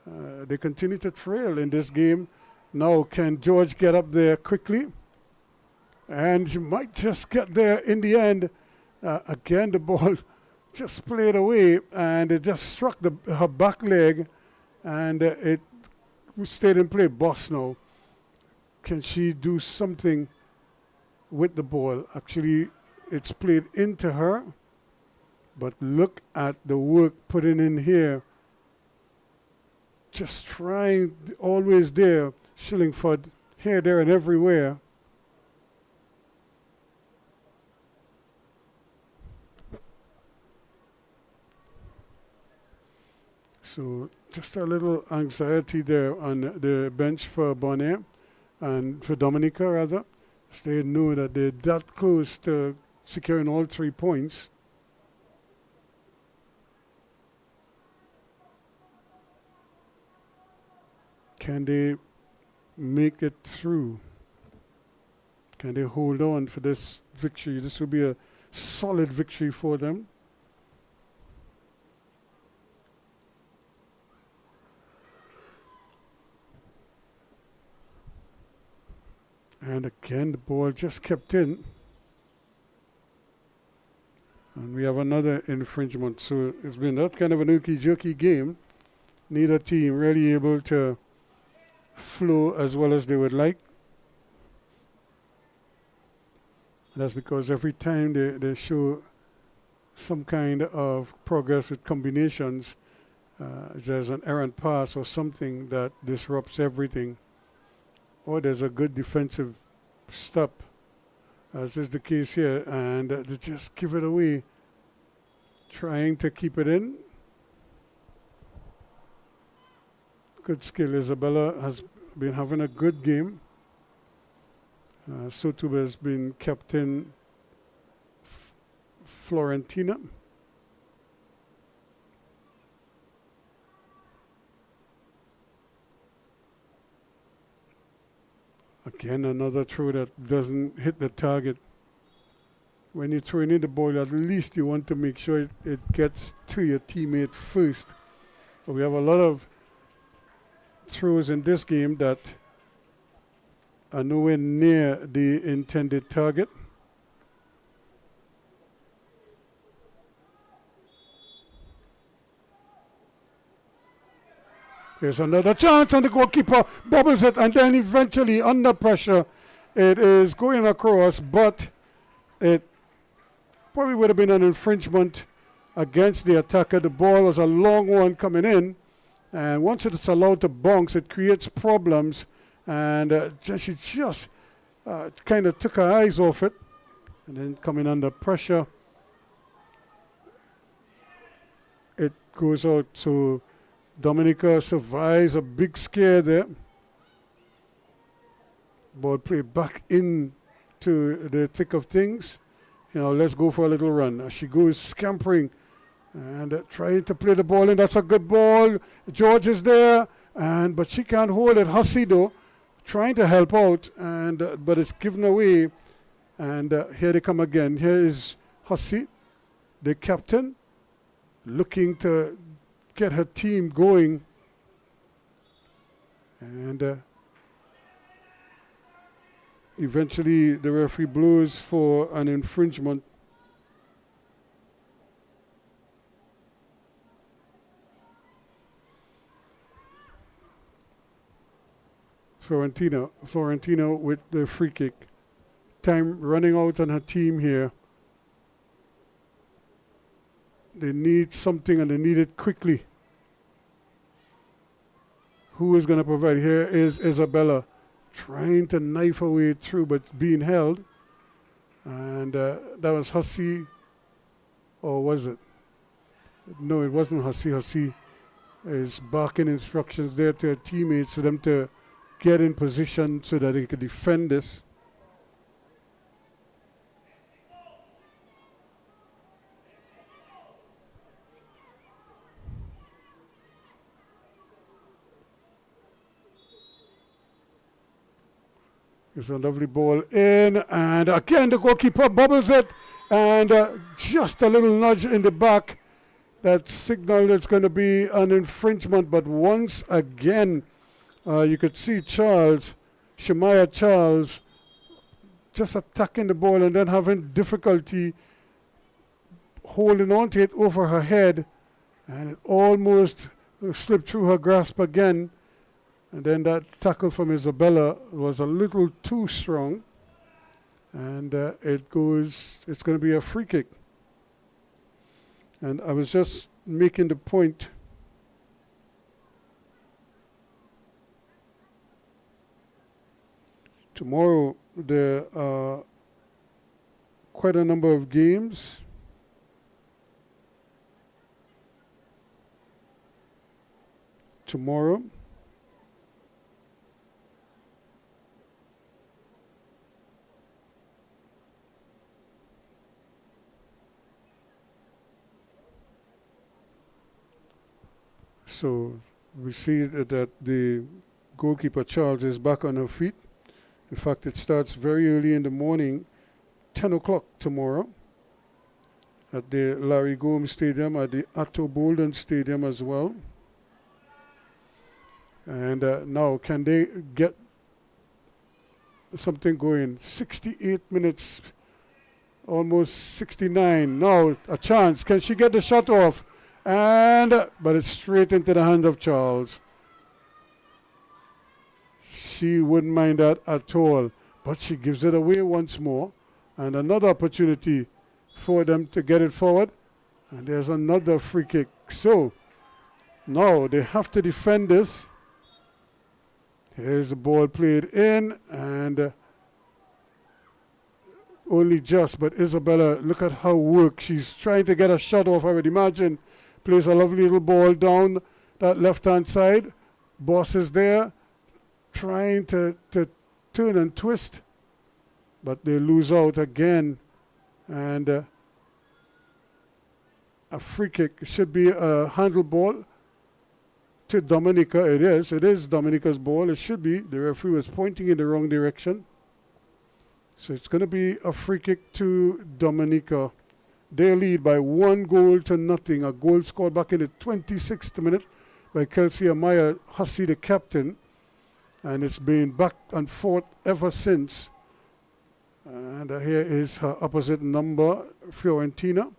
they continue to trail in this game. Now, can George get up there quickly? And she might just get there in the end. Again, the ball just played away, and it just struck her back leg, and it stayed in play. Boss now, can she do something with the ball? Actually, it's played into her, but look at the work put in here. Just trying, always there, Shillingford, here, there, and everywhere. So just a little anxiety there on the bench for Bonaire, and for Dominica rather. So they know that they're that close to securing all 3 points. Can they make it through? Can they hold on for this victory? This will be a solid victory for them. And again, the ball just kept in. And we have another infringement. So it's been that kind of an okey-jokey game. Neither team really able to flow as well as they would like. And that's because every time they show some kind of progress with combinations, there's an errant pass or something that disrupts everything. Or there's a good defensive stop, as is the case here, and they just give it away, trying to keep it in. Good skill. Isabella has been having a good game. Sotuba has been captain Florentina. Again, another throw that doesn't hit the target. When you're throwing in the ball, at least you want to make sure it gets to your teammate first. But we have a lot of throws in this game that are nowhere near the intended target. Here's another chance, and the goalkeeper bobbles it, and then eventually, under pressure, it is going across, but it probably would have been an infringement against the attacker. The ball was a long one coming in, and once it's allowed to bounce, it creates problems, and she just kind of took her eyes off it, and then coming under pressure, it goes out. So Dominica survives a big scare there. Ball played back into the thick of things. Let's go for a little run. She goes scampering and trying to play the ball in. That's a good ball. George is there, but she can't hold it. Hussey, though, trying to help out, but it's given away. And here they come again. Here is Hussey, the captain, looking to get her team going. And eventually the referee blows for an infringement. Florentino with the free kick. Time running out on her team here. They need something, and they need it quickly. Who is going to provide? Here is Isabella trying to knife her way through, but being held. And that was Hussey, or was it? No, it wasn't Hussey. Hussey is barking instructions there to her teammates for them to get in position so that they could defend this. It's a lovely ball in, and again the goalkeeper bobbles it, and just a little nudge in the back that signaled it's going to be an infringement. But once again, you could see Shemaya Charles, just attacking the ball and then having difficulty holding on to it over her head, and it almost slipped through her grasp again. And then that tackle from Isabella was a little too strong. And it's going to be a free kick. And I was just making the point. Tomorrow, there are quite a number of games. Tomorrow. So we see that the goalkeeper Charles is back on her feet. In fact, it starts very early in the morning, 10 o'clock tomorrow, at the Larry Gomes Stadium, at the Atto Bolden Stadium as well. And now, can they get something going? 68 minutes, almost 69. Now, a chance. Can she get the shot off? But it's straight into the hand of Charles. She wouldn't mind that at all, but she gives it away once more, and another opportunity for them to get it forward, and there's another free kick. So now they have to defend this. Here's the ball played in, and only just, but Isabella, look at her work. She's trying to get a shot off, I would imagine. Plays a lovely little ball down that left-hand side. Boss is there, trying to turn and twist. but they lose out again. And a free kick should be a handle ball to Dominica. It is Dominica's ball. It should be. The referee was pointing in the wrong direction. So it's going to be a free kick to Dominica. They lead by 1-0. A goal scored back in the 26th minute by Kelsey Amaya Hussey, the captain. And it's been back and forth ever since. And here is her opposite number, Fiorentina.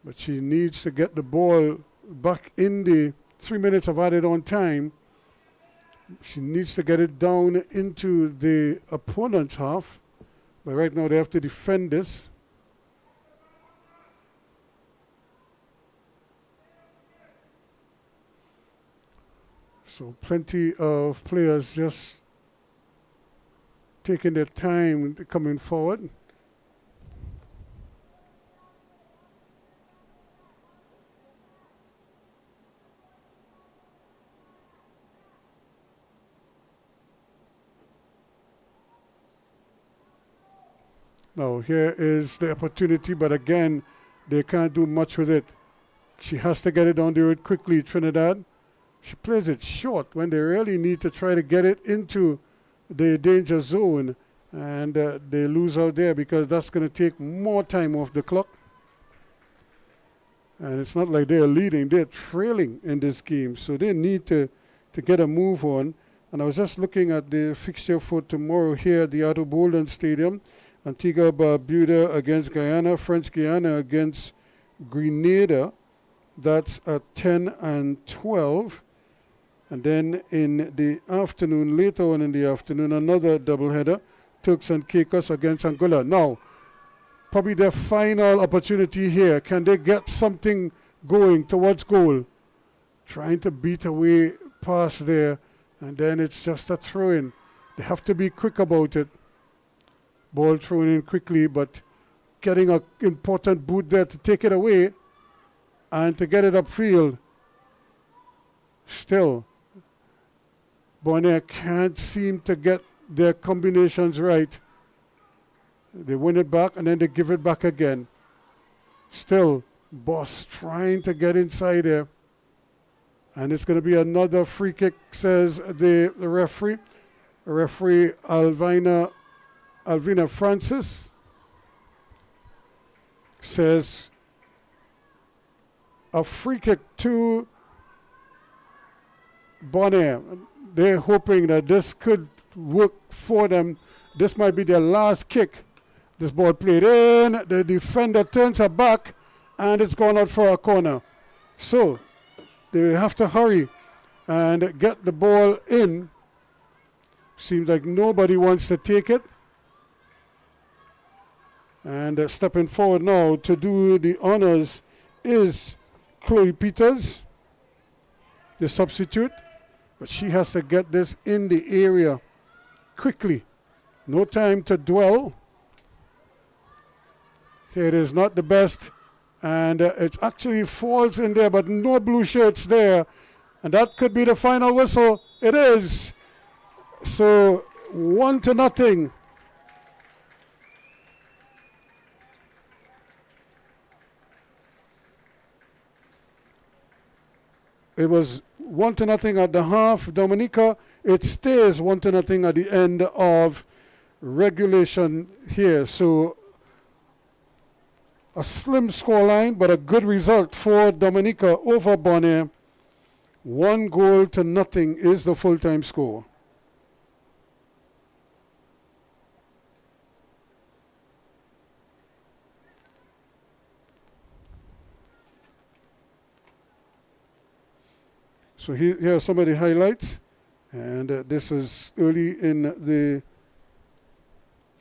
But she needs to get the ball back in the 3 minutes of added on time. She needs to get it down into the opponent's half. But right now they have to defend this. So plenty of players just taking their time coming forward. Now here is the opportunity, but again, they can't do much with it. She has to get it on the road quickly, Trinidad. She plays it short when they really need to try to get it into the danger zone, and they lose out there because that's going to take more time off the clock. And it's not like they're leading, they're trailing in this game, so they need to get a move on. And I was just looking at the fixture for tomorrow here at the Otto Bolden Stadium. Antigua Barbuda against Guyana, French Guiana against Grenada. That's at 10 and 12. And then in the afternoon, later on in the afternoon, another doubleheader, Turks and Caicos against Angola. Now, probably their final opportunity here. Can they get something going towards goal? Trying to beat away past there, and then it's just a throw-in. They have to be quick about it. Ball thrown in quickly, but getting an important boot there to take it away and to get it upfield. Still, Bonaire can't seem to get their combinations right. They win it back and then they give it back again. Still, Boss trying to get inside there. And it's going to be another free kick, says the referee. Referee Alvina Francis says a free kick to Bonaire. They're hoping that this could work for them. This might be their last kick. This ball played in, the defender turns her back, and it's gone out for a corner. So they have to hurry and get the ball in. Seems like nobody wants to take it. And stepping forward now to do the honors is Chloe Peters, the substitute. But she has to get this in the area quickly. No time to dwell. Here it is, not the best. And it actually falls in there, but no blue shirts there. And that could be the final whistle. It is. So 1-0. It was 1-0 at the half. Dominica, it stays 1-0 at the end of regulation here. So a slim scoreline, but a good result for Dominica over Bonaire. 1-0 is the full-time score. So here are some of the highlights, and this was early in the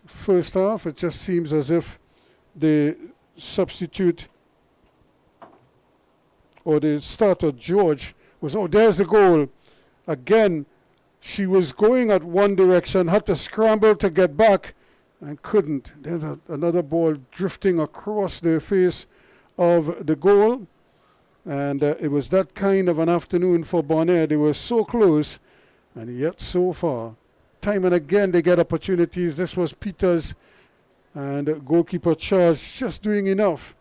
first half. It just seems as if the substitute or the starter, George, was, oh, there's the goal. Again, she was going at one direction, had to scramble to get back, and couldn't. There's another ball drifting across the face of the goal. And it was that kind of an afternoon for Bonaire. They were so close, and yet so far. time and again they get opportunities. This was Peters, and goalkeeper Charles just doing enough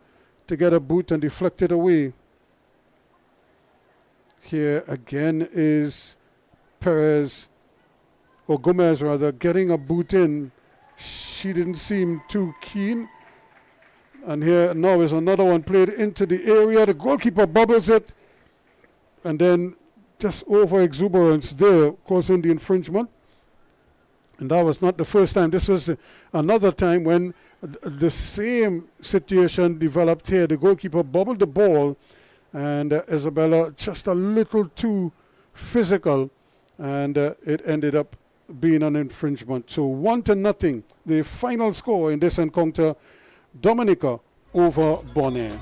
to get a boot and deflect it away. Here again is Perez, or Gomez rather, getting a boot in. She didn't seem too keen. And here now is another one played into the area. The goalkeeper bubbles it, and then just over exuberance there causing the infringement. And that was not the first time. This was another time when the same situation developed here. The goalkeeper bubbled the ball, and Isabella just a little too physical, and it ended up being an infringement. So 1-0, the final score in this encounter, Dominica over Bonaire.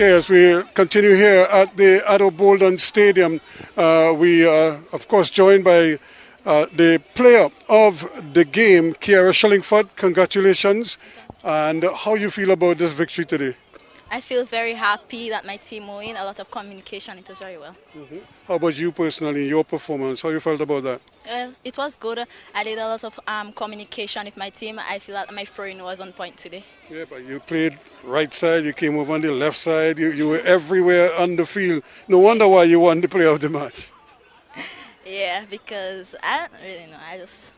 Okay, as we continue here at the Addo Bolden Stadium, we are, of course, joined by the player of the game, Kiara Shillingford. Congratulations. And how you feel about this victory today? I feel very happy that my team won. A lot of communication. It was very well. How about you personally, your performance? How you felt about that? It was good. I did a lot of communication with my team. I feel that my throwing was on point today. Yeah, but you played right side, you came over on the left side, you were everywhere on the field. No wonder why you won the player of the match. Yeah, because I don't really know. I just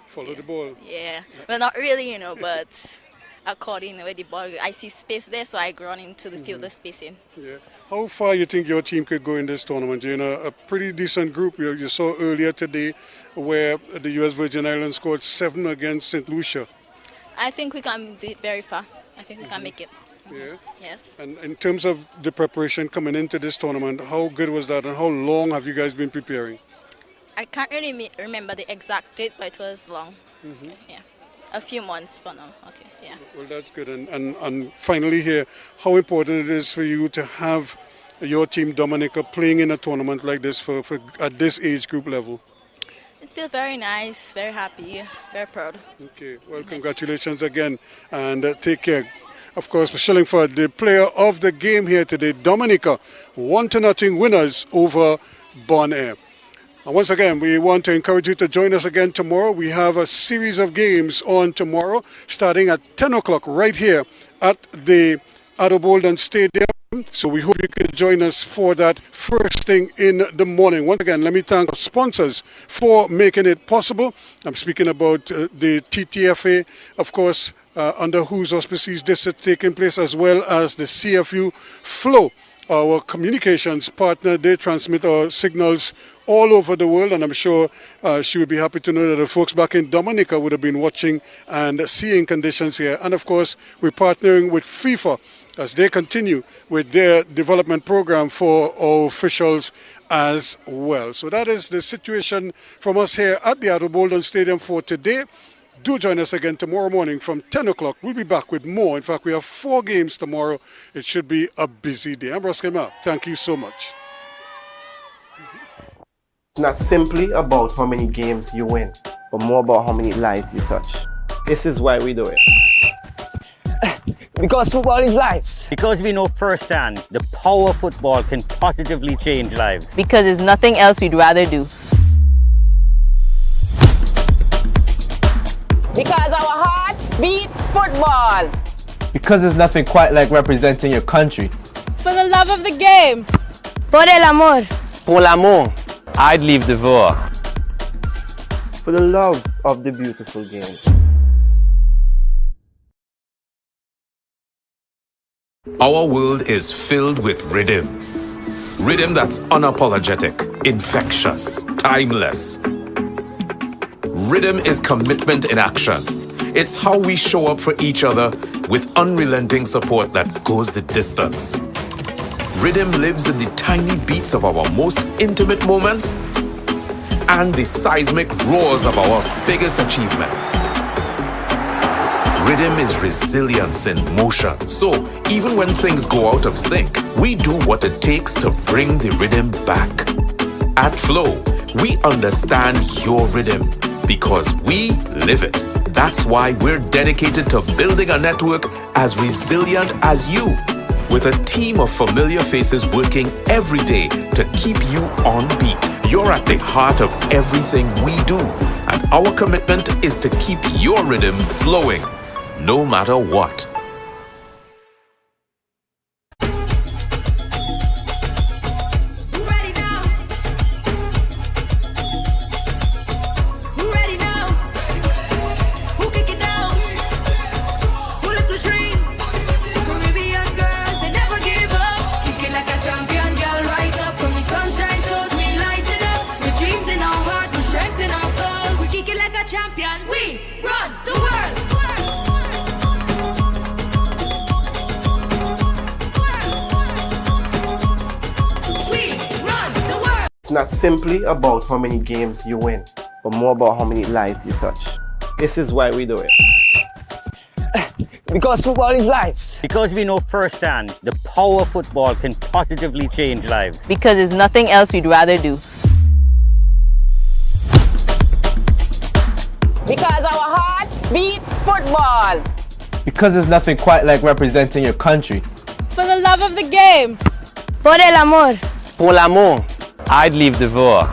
follow the ball. Yeah, well, not really, but according to where the ball, I see space there, so I run into the field of spacing. Yeah. How far you think your team could go in this tournament? You're in a pretty decent group. You saw earlier today where the U.S. Virgin Islands scored 7 against St. Lucia. I think we can do it very far. I think we can make it. Yeah. Yes. And in terms of the preparation coming into this tournament, how good was that and how long have you guys been preparing? I can't really remember the exact date, but it was long. Okay, yeah. A few months for now. Okay, yeah. Well, that's good. And finally here, how important it is for you to have your team, Dominica, playing in a tournament like this for at this age group level? It feels very nice, very happy, very proud. Okay, well, congratulations again, and take care. Of course, for Shillingford, the player of the game here today, Dominica, 1-0 winners over Bonaire. And once again, we want to encourage you to join us again tomorrow. We have a series of games on tomorrow, starting at 10 o'clock right here at the Bolden Stadium. So we hope you can join us for that first thing in the morning. Once again, let me thank our sponsors for making it possible. I'm speaking about the TTFA, of course, under whose auspices this is taking place, as well as the CFU Flow, our communications partner. They transmit our signals all over the world, and I'm sure she would be happy to know that the folks back in Dominica would have been watching and seeing conditions here. And of course, we're partnering with FIFA as they continue with their development program for our officials as well. So that is the situation from us here at the Bolden Stadium for today. Do join us again tomorrow morning from 10 o'clock. We'll be back with more. In fact, we have 4 games tomorrow. It should be a busy day. I'm Ross Kema. Thank you so much. It's not simply about how many games you win, but more about how many lives you touch. This is why we do it. Because football is life. Because we know firsthand the power of football can positively change lives. Because there's nothing else we'd rather do. Because our hearts beat football. Because there's nothing quite like representing your country. For the love of the game. Por el amor. Pour l'amour, I'd leave the war. For the love of the beautiful game. Our world is filled with rhythm. Rhythm that's unapologetic, infectious, timeless. Rhythm is commitment in action. It's how we show up for each other with unrelenting support that goes the distance. Rhythm lives in the tiny beats of our most intimate moments and the seismic roars of our biggest achievements. Rhythm is resilience in motion. So, even when things go out of sync, we do what it takes to bring the rhythm back. At Flow, we understand your rhythm because we live it. That's why we're dedicated to building a network as resilient as you, with a team of familiar faces working every day to keep you on beat. You're at the heart of everything we do, and our commitment is to keep your rhythm flowing, no matter what. It's not simply about how many games you win, but more about how many lives you touch. This is why we do it. Because football is life. Because we know firsthand the power of football can positively change lives. Because there's nothing else we'd rather do. Because our hearts beat football. Because there's nothing quite like representing your country. For the love of the game. Por el amor. Pour l'amour, I'd leave the war.